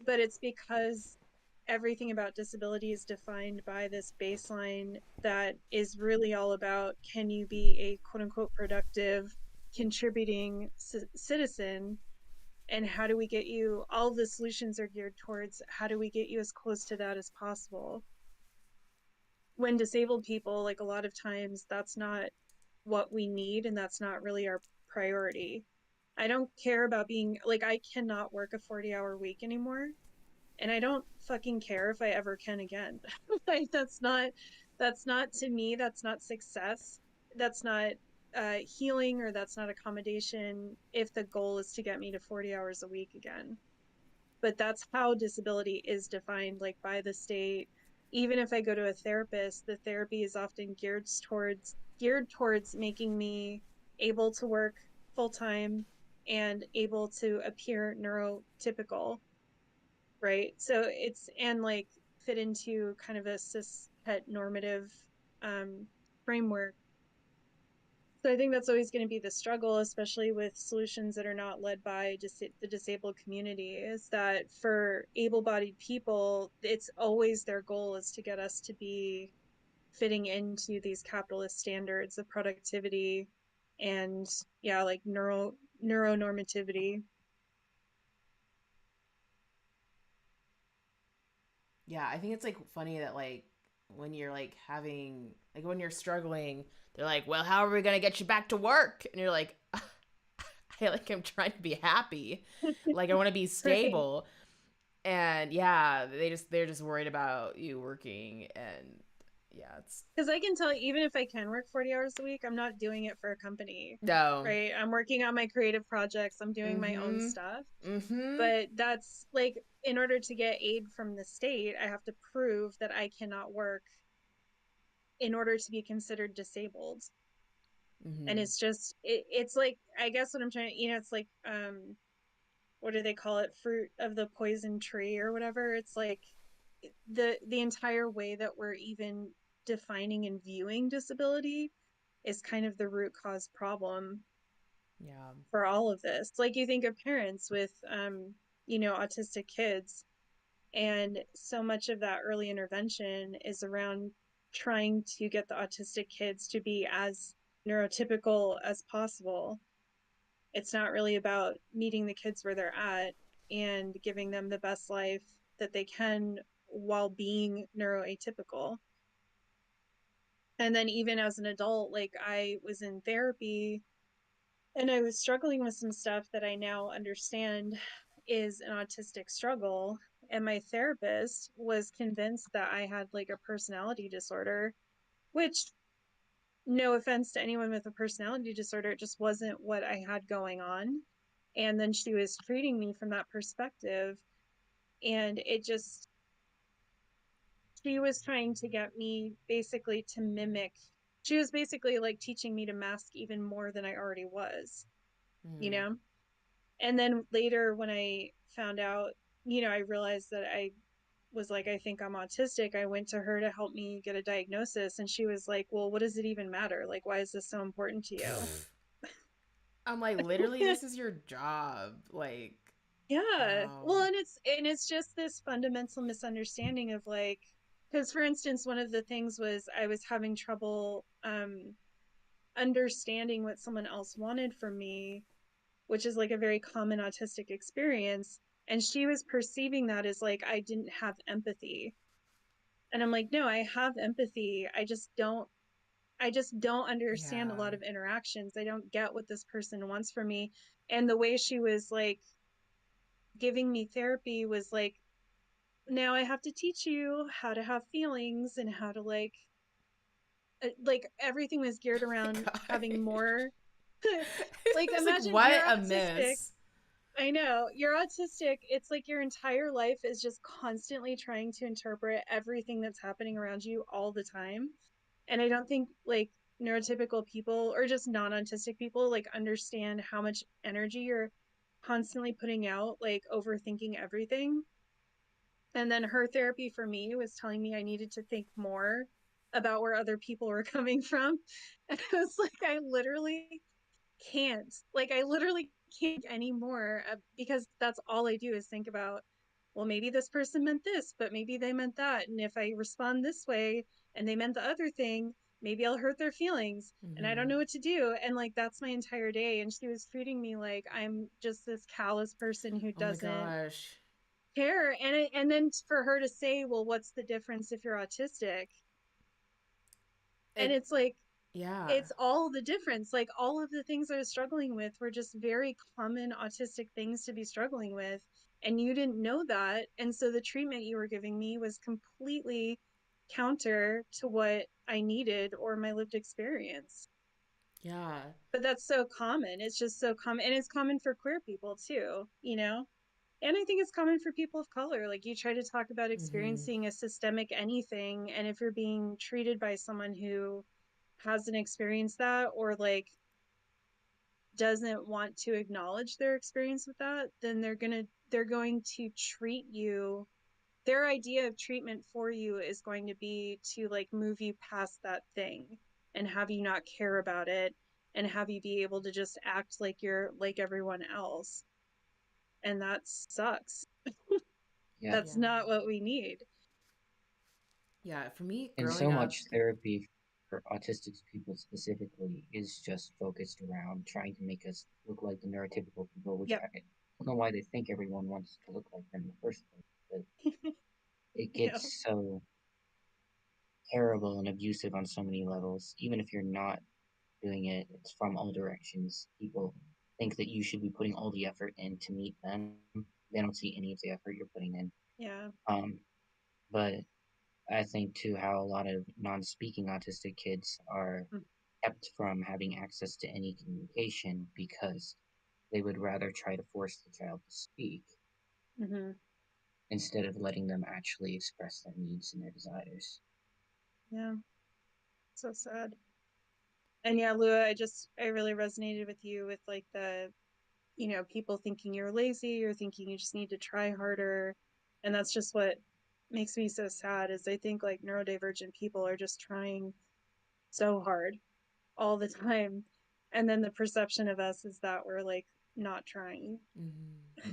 But it's because everything about disability is defined by this baseline that is really all about, can you be a quote unquote productive, contributing citizen? And how do we get you, all of the solutions are geared towards how do we get you as close to that as possible? When disabled people, like a lot of times, that's not what we need, and that's not really our priority. I don't care about being like, I cannot work a 40-hour week anymore, and I don't fucking care if I ever can again. Like, that's not to me, that's not success. That's not healing, or that's not accommodation if the goal is to get me to 40 hours a week again. but that's how disability is defined, like by the state. Even if I go to a therapist, the therapy is often geared towards making me able to work full time and able to appear neurotypical, right? So it's, and like fit into kind of a cis het normative framework. So I think that's always going to be the struggle, especially with solutions that are not led by the disabled community, is that for able-bodied people, it's always their goal is to get us to be fitting into these capitalist standards of productivity and, yeah, like neuronormativity. Yeah, I think it's like funny that like when you're like having like when you're struggling, they're like, "Well, how are we gonna get you back to work?" And you're like, I'm trying to be happy, like I want to be Right. stable." And yeah, they're just worried about you working, and yeah, it's Because I can tell, even if I can work 40 hours a week, I'm not doing it for a company, no. right? I'm working on my creative projects, I'm doing my own Mm-hmm. stuff. Mm-hmm. But that's like, in order to get aid from the state, I have to prove that I cannot work in order to be considered disabled. And Mm-hmm. it's just, it's like, I guess what I'm trying to, it's like, what do they call it? Fruit of the poison tree or whatever. It's like the entire way that we're even defining and viewing disability is kind of the root cause problem Yeah. for all of this. Like, you think of parents with autistic kids, and so much of that early intervention is around trying to get the autistic kids to be as neurotypical as possible. It's not really about meeting the kids where they're at and giving them the best life that they can while being neuroatypical. And then even as an adult, like, I was in therapy and I was struggling with some stuff that I now understand is an autistic struggle. And my therapist was convinced that I had like a personality disorder, which, no offense to anyone with a personality disorder, it just wasn't what I had going on. And then she was treating me from that perspective. And it just, she was trying to get me basically to mimic, she was basically like teaching me to mask even more than I already was, you Mm-hmm. know? And then later when I found out, I realized that I was like, I think I'm autistic. I went to her to help me get a diagnosis. And she was like, well, what does it even matter? Like, why is this so important to you? I'm like, literally, this is your job. Like, Yeah. wow. Well, and it's just this fundamental misunderstanding of like, because for instance, one of the things was I was having trouble understanding what someone else wanted from me, which is like a very common autistic experience. And she was perceiving that as like I didn't have empathy. And I'm like, no, I have empathy. I just don't understand a Yeah. lot of interactions. I don't get what this person wants from me. And the way she was like giving me therapy was like, now I have to teach you how to have feelings and how to like everything was geared Oh around my having god. more like, It's like, imagine what you're a autistic. miss. I know, you're autistic. It's like your entire life is just constantly trying to interpret everything that's happening around you all the time. And I don't think like neurotypical people or just non-autistic people like understand how much energy you're constantly putting out, like overthinking everything. And then her therapy for me was telling me I needed to think more about where other people were coming from. And I was like, I literally can't. Like, I literally can't anymore because that's all I do is think about, well, maybe this person meant this, but maybe they meant that. And if I respond this way and they meant the other thing, maybe I'll hurt their feelings and I don't Mm-hmm. know what to do. And like, that's my entire day. And she was treating me like I'm just this callous person who Oh my doesn't gosh. care. And then for her to say, well, what's the difference if you're autistic? And It, it's like, yeah. it's all the difference. Like, all of the things I was struggling with were just very common autistic things to be struggling with. And you didn't know that. And so the treatment you were giving me was completely counter to what I needed or my lived experience. Yeah. But that's so common. It's just so common. And it's common for queer people too, you know? And I think it's common for people of color. Like, you try to talk about Mm-hmm. experiencing a systemic anything, and if you're being treated by someone who hasn't experienced that, or like doesn't want to acknowledge their experience with that, then they're going to treat you, their idea of treatment for you is going to be to like move you past that thing and have you not care about it and have you be able to just act like you're like everyone else. And that sucks. Yeah. That's Yeah. not what we need. Yeah, for me, And growing so up, much therapy for autistic people specifically is just focused around trying to make us look like the neurotypical people, which Yep. I don't know why they think everyone wants to look like them in the first place, but it Yeah. gets so terrible and abusive on so many levels. Even if you're not doing it, it's from all directions. People think that you should be putting all the effort in to meet them. They don't see any of the effort you're putting in. Yeah. But I think too how a lot of non-speaking autistic kids are Mm. kept from having access to any communication because they would rather try to force the child to speak Mm-hmm. instead of letting them actually express their needs and their desires. Yeah. So sad. And yeah, Lua, I really resonated with you with like the, people thinking you're lazy or thinking you just need to try harder. And that's just what makes me so sad is I think like neurodivergent people are just trying so hard all the time. And then the perception of us is that we're like not trying. mm-hmm.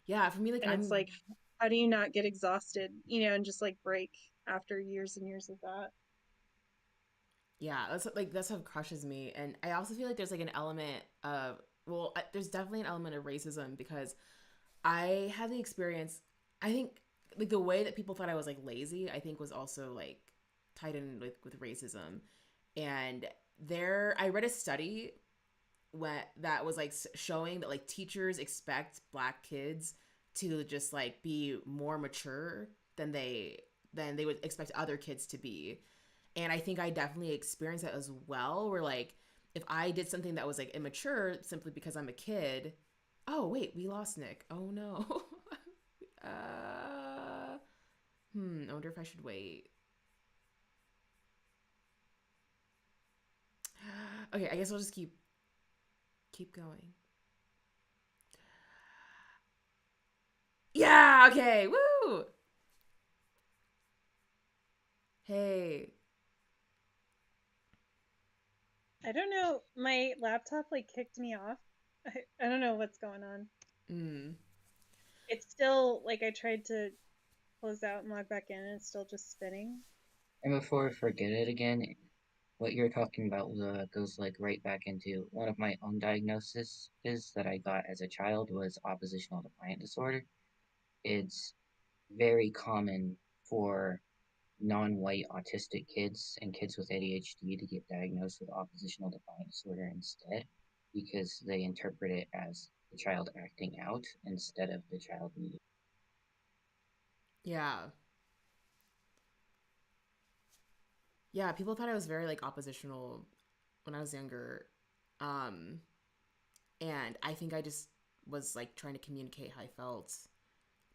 Yeah, for me, like And it's I'm like, how do you not get exhausted, and just like break after years and years of that? yeah, that's what crushes me, and I also feel like there's like an element of there's definitely an element of racism because I had the experience. I think like the way that people thought I was like lazy, I think was also like tied in with racism, and I read a study that was like showing that like teachers expect black kids to just like be more mature than they would expect other kids to be. And I think I definitely experienced that as well, where like if I did something that was like immature simply because I'm a kid. Oh wait, we lost Nick. Oh no. uh I wonder if I should wait. Okay, I guess I'll just keep going. Yeah, okay. Woo! Hey. I don't know. My laptop like kicked me off. I don't know what's going on. Mm. It's still like I tried to close out and log back in and it's still just spinning. And before I forget it again, what you're talking about goes like right back into one of my own diagnoses is that I got as a child was oppositional defiant disorder. It's very common for non-white autistic kids and kids with ADHD to get diagnosed with oppositional defiant disorder instead because they interpret it as the child acting out instead of the child needing. Yeah. Yeah, people thought I was very like oppositional when I was younger. Um and I think I just was like trying to communicate how I felt.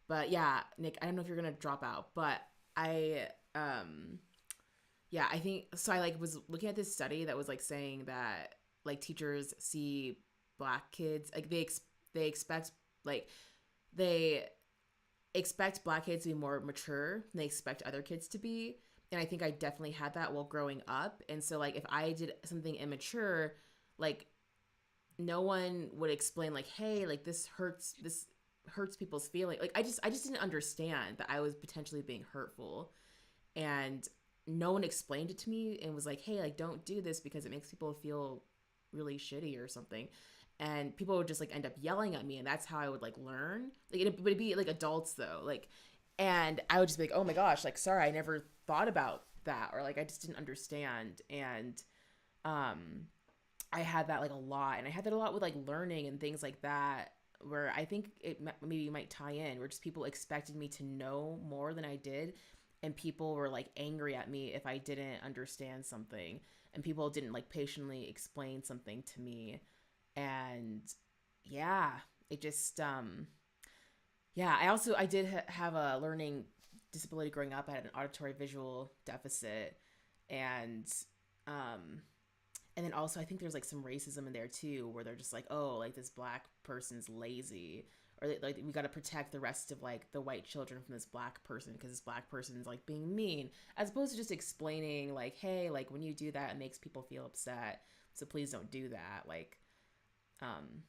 But yeah, Nick, I don't know if you're going to drop out, but I yeah, I think so. I like was looking at this study that was like saying that like teachers see black kids like they expect like they expect black kids to be more mature than they expect other kids to be. And I think I definitely had that while growing up. And so like if I did something immature, like no one would explain like, hey, like this hurts people's feeling. Like I just didn't understand that I was potentially being hurtful. And no one explained it to me and was like, hey, like don't do this because it makes people feel really shitty or something. And people would just like end up yelling at me, and that's how I would like learn. Like it would be like adults though, like, and I would just be like, oh my gosh, like sorry, I never thought about that, or like I just didn't understand. And um I had that like a lot, and I had that a lot with like learning and things like that, where I think it maybe might tie in, where just people expected me to know more than I did, and people were like angry at me if I didn't understand something, and people didn't like patiently explain something to me, and yeah, it just Yeah, I did have a learning disability growing up. I had an auditory visual deficit, and um, and then also I think there's like some racism in there too, where they're just like, oh, like this black person's lazy, or like we got to protect the rest of like the white children from this black person because this black person's like being mean, as opposed to just explaining like, hey, like when you do that, it makes people feel upset, so please don't do that. Like, um,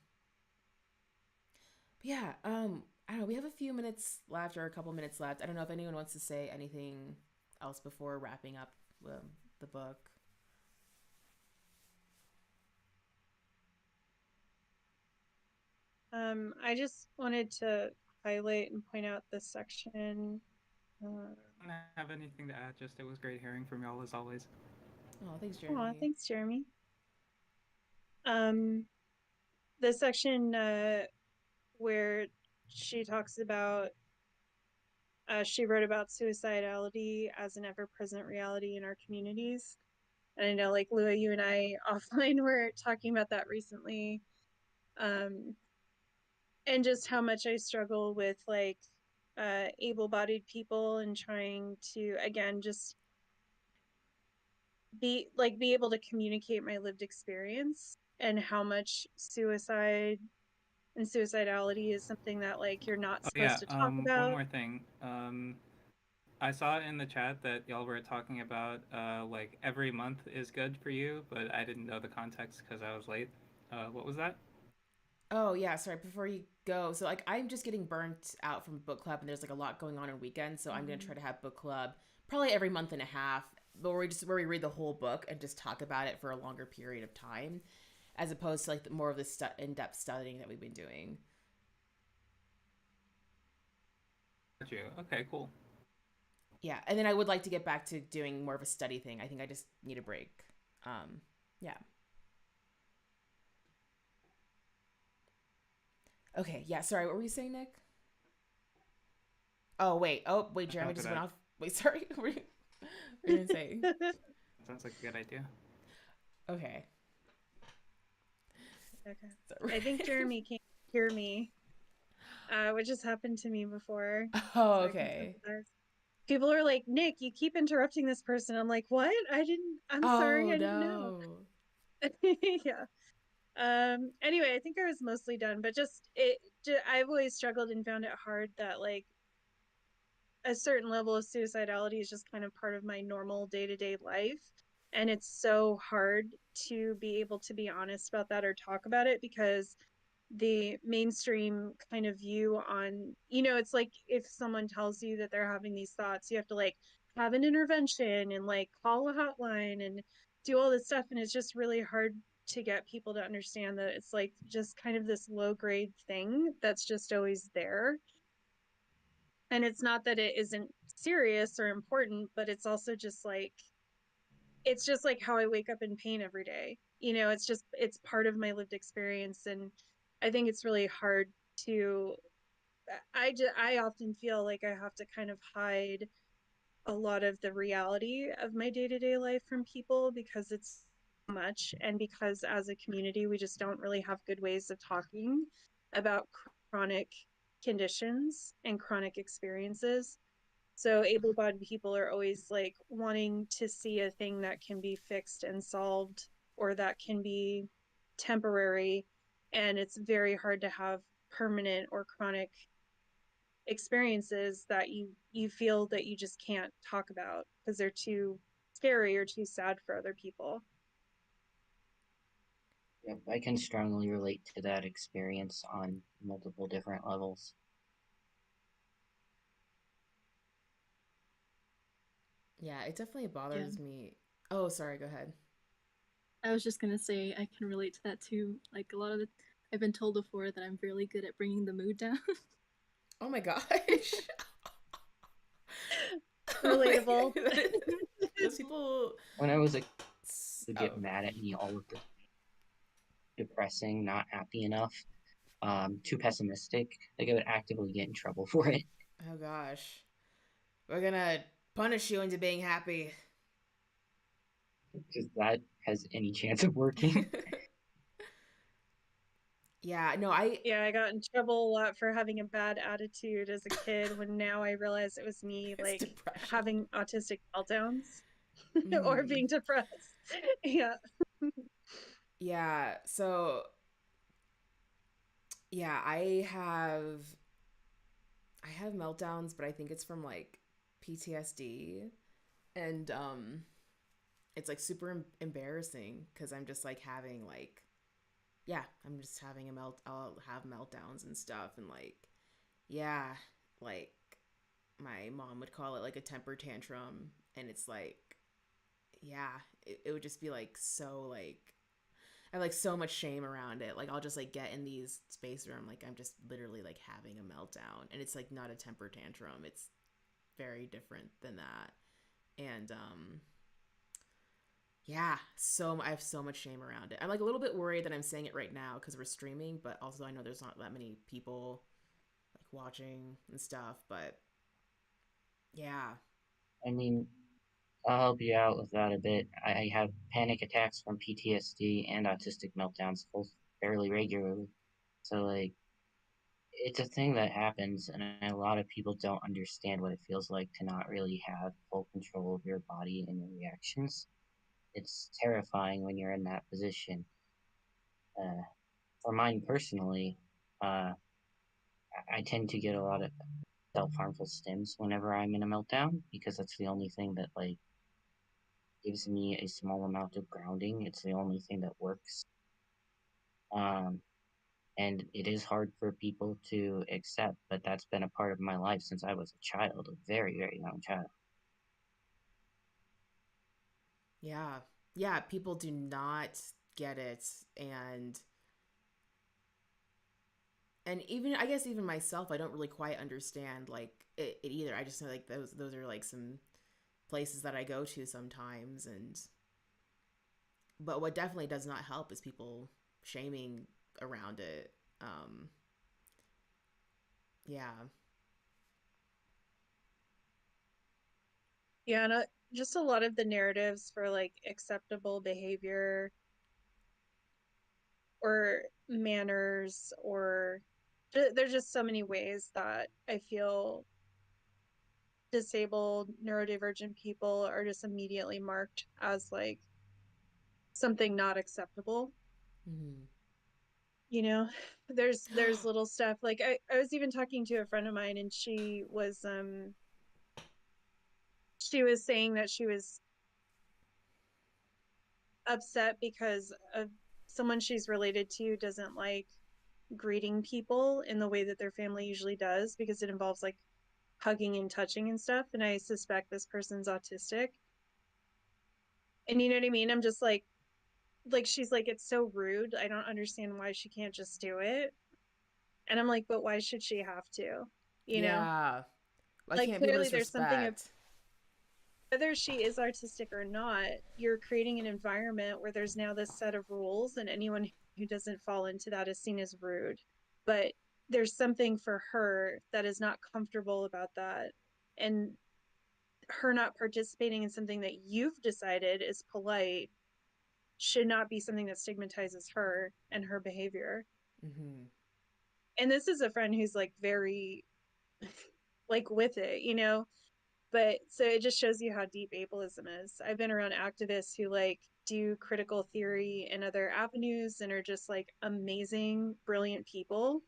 but yeah, I don't know. We have a few minutes left or a couple minutes left. I don't know if anyone wants to say anything else before wrapping up the book. I just wanted to highlight and point out this section. I don't have anything to add. Just it was great hearing from y'all as always. Oh, thanks, Jeremy. Aw, thanks, Jeremy. The section where she talks about she wrote about suicidality as an ever-present reality in our communities. And I know, like, Lua, you and I offline were talking about that recently. And just how much I struggle with, like, able-bodied people and trying to, again, just be able to communicate my lived experience, and how much suicide and suicidality is something that, like, you're not supposed to talk One about. more thing. I saw in the chat that y'all were talking about like every month is good for you, but I didn't know the context because I was late. What was that? Oh yeah, sorry. Before you go, so like I'm just getting burnt out from book club, and there's like a lot going on weekends. So I'm gonna try to have book club probably every month and a half, but where we read the whole book and just talk about it for a longer period of time, as opposed to like more of the in-depth studying that we've been doing. Got you. Okay, cool. Yeah, and then I would like to get back to doing more of a study thing. I think I just need a break. Yeah. Okay. Yeah. Sorry. What were you saying, Nick? Oh wait. Jeremy just went off. Wait. Sorry. What were you gonna say? Sounds like a good idea. Okay. I think Jeremy can't hear me, which has happened to me before. Oh, okay. People are like, Nick, you keep interrupting this person. I'm like, what? I'm sorry, I didn't know. Yeah. Anyway, I think I was mostly done, but I've always struggled and found it hard that, like, a certain level of suicidality is just kind of part of my normal day-to-day life, and it's so hard to be able to be honest about that or talk about it, because the mainstream kind of view on, it's like if someone tells you that they're having these thoughts, you have to, like, have an intervention and, like, call a hotline and do all this stuff, and it's just really hard to get people to understand that it's, like, just kind of this low grade thing that's just always there. And it's not that it isn't serious or important, but it's also just like, it's just like how I wake up in pain every day. It's part of my lived experience. And I think it's really hard to, I often feel like I have to kind of hide a lot of the reality of my day-to-day life from people, because it's so much, and because as a community we just don't really have good ways of talking about chronic conditions and chronic experiences. So able-bodied people are always, like, wanting to see a thing that can be fixed and solved, or that can be temporary, and it's very hard to have permanent or chronic experiences that you feel that you just can't talk about because they're too scary or too sad for other people. Yep, I can strongly relate to that experience on multiple different levels. Yeah, it definitely bothers me. Oh, sorry. Go ahead. I was just gonna say I can relate to that too. Like a lot of I've been told before that I'm really good at bringing the mood down. Oh my gosh. Relatable. Those people. When I was a would get mad at me all of the time. Depressing, not happy enough, too pessimistic. Like I would actively get in trouble for it. Oh gosh. We're gonna punish you into being happy. Because that has any chance of working. Yeah, no, I Yeah, I got in trouble a lot for having a bad attitude as a kid when now I realize it was me it's like depression. having autistic meltdowns or Mm. being depressed. Yeah. Yeah, so yeah, I have meltdowns, but I think it's from like PTSD, and it's like super embarrassing because I'm just like having like, yeah, I'm just having I'll have meltdowns and stuff, and like, yeah, like my mom would call it like a temper tantrum, and it's like, yeah, it would just be like so like I have like so much shame around it. Like I'll just like get in these spaces where I'm like I'm just literally like having a meltdown, and it's like not a temper tantrum. It's very different than that. And yeah, so I have so much shame around it. I'm like a little bit worried that I'm saying it right now because we're streaming, but also I know there's not that many people like watching and stuff. But yeah, I mean, I'll help you out with that a bit. I have panic attacks from PTSD and autistic meltdowns both fairly regularly. So, like, it's a thing that happens, and a lot of people don't understand what it feels like to not really have full control of your body and your reactions. It's terrifying when you're in that position. Uh, for mine personally, uh, I tend to get a lot of self-harmful stims whenever I'm in a meltdown because that's the only thing that like gives me a small amount of grounding. It's the only thing that works. Um, and it is hard for people to accept, but that's been a part of my life since I was a child, a very, very young child. yeah, yeah. People do not get it, and even I guess even myself, I don't really quite understand like it either. I just know like those are like some places that I go to sometimes, and but what definitely does not help is people shaming around it. Yeah. Yeah, and just a lot of the narratives for like acceptable behavior or manners or there's just so many ways that I feel disabled neurodivergent people are just immediately marked as like something not acceptable. Mm-hmm. You know, there's little stuff like I was even talking to a friend of mine and she was saying that she was upset because of someone she's related to doesn't like greeting people in the way that their family usually does because it involves like hugging and touching and stuff, and I suspect this person's autistic. And you know what I mean? I'm just like she's like it's so rude, I don't understand why she can't just do it. And I'm like, but why should she have to, you know? Yeah. Why Like can't people clearly just there's something of respect? whether she is artistic or not, you're creating an environment where there's now this set of rules and anyone who doesn't fall into that is seen as rude. But there's something for her that is not comfortable about that, and her not participating in something that you've decided is polite should not be something that stigmatizes her and her behavior. Mm-hmm. And this is a friend who's like very like with it, you know? But so it just shows you how deep ableism is. I've been around activists who like do critical theory and other avenues and are just like amazing, brilliant people.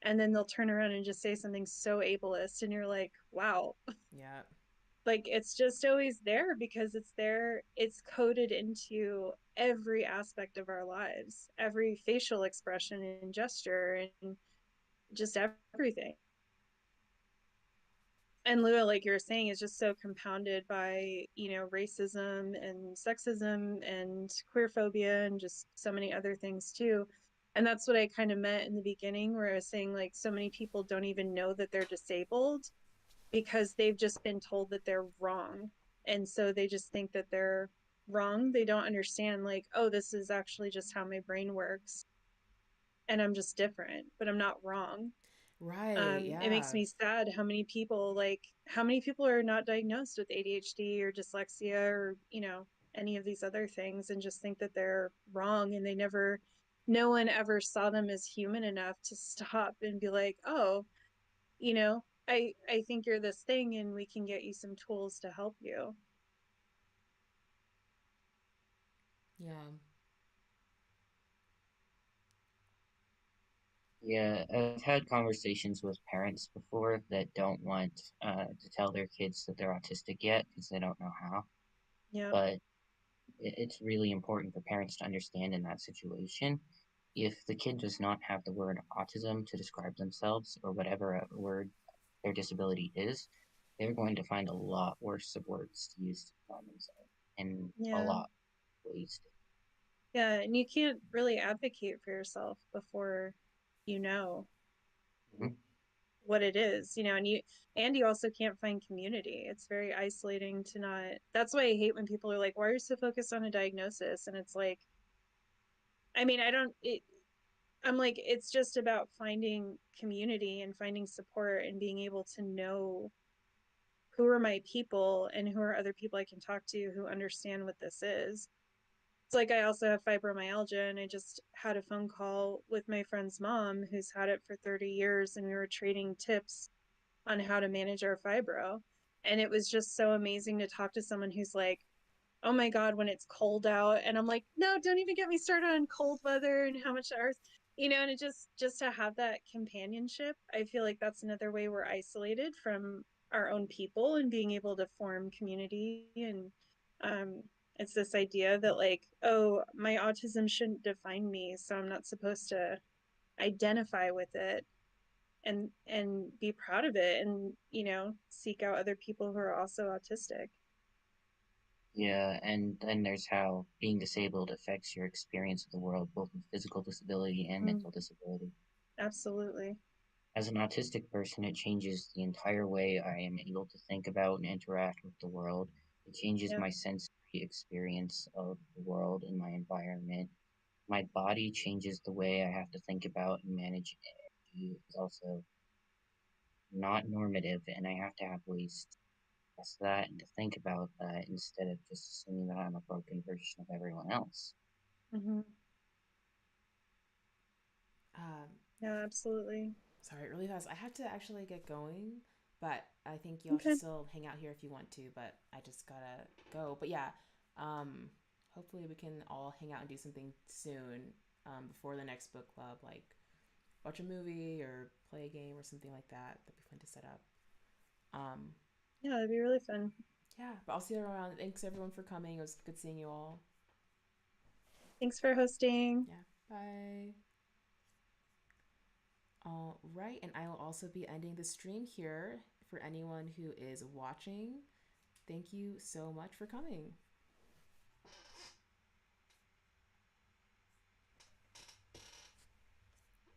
And then they'll turn around and just say something so ableist, and you're like, wow. Yeah. Like it's just always there because it's there, it's coded into every aspect of our lives, every facial expression and gesture and just everything. And Lua, like you were saying, is just so compounded by, you know, racism and sexism and queer phobia and just so many other things too. And that's what I kind of meant in the beginning, where I was saying like so many people don't even know that they're disabled because they've just been told that they're wrong. And so they just think that they're wrong. They don't understand, like, oh, this is actually just how my brain works. And I'm just different, but I'm not wrong. Right. It makes Yeah. me sad how many people are not diagnosed with ADHD or dyslexia or, you know, any of these other things and just think that they're wrong and they never no one ever saw them as human enough to stop and be like, oh, I think you're this thing and we can get you some tools to help you. Yeah. Yeah, I've had conversations with parents before that don't want to tell their kids that they're autistic yet because they don't know how. Yeah. But it's really important for parents to understand in that situation. If the kid does not have the word autism to describe themselves or whatever word their disability is, they're going to find a lot worse of words to use to define themselves and a Yeah. lot ways. Yeah. And you can't really advocate for yourself before you know Mhm. what it is, and you also can't find community. It's very isolating to not. That's why I hate when people are like, why are you so focused on a diagnosis? And it's like, I mean, I'm like, it's just about finding community and finding support and being able to know who are my people and who are other people I can talk to who understand what this is. It's like I also have fibromyalgia, and I just had a phone call with my friend's mom who's had it for 30 years, and we were trading tips on how to manage our fibro. And it was just so amazing to talk to someone who's like, oh my God, when it's cold out. And I'm like, no, don't even get me started on cold weather and how much ours, and it just to have that companionship. I feel like that's another way we're isolated from our own people and being able to form community. And um, it's this idea that like, oh, my autism shouldn't define me, so I'm not supposed to identify with it and be proud of it, and seek out other people who are also autistic. Yeah, and then there's how being disabled affects your experience of the world, both with physical disability and mental disability. Absolutely. As an autistic person, it changes the entire way I am able to think about and interact with the world. It changes Yep. my sensory experience of the world and my environment. My body changes the way I have to think about and manage energy. It's also not normative, and I have to have ways to test that and to think about that instead of just assuming that I'm a broken version of everyone else. Mm-hmm. Um, Yeah, absolutely. Sorry, really fast. I have to actually get going, but I think y'all should Okay. still hang out here if you want to. But I just gotta go. But yeah, um, hopefully we can all hang out and do something soon before the next book club, like watch a movie or play a game or something like that. That'd be fun to set up. Um, Yeah, it'd be really fun. yeah, but I'll see you around. Thanks everyone for coming. It was good seeing you all. Thanks for hosting. Yeah, bye. All right, and I will also be ending the stream here for anyone who is watching. Thank you so much for coming.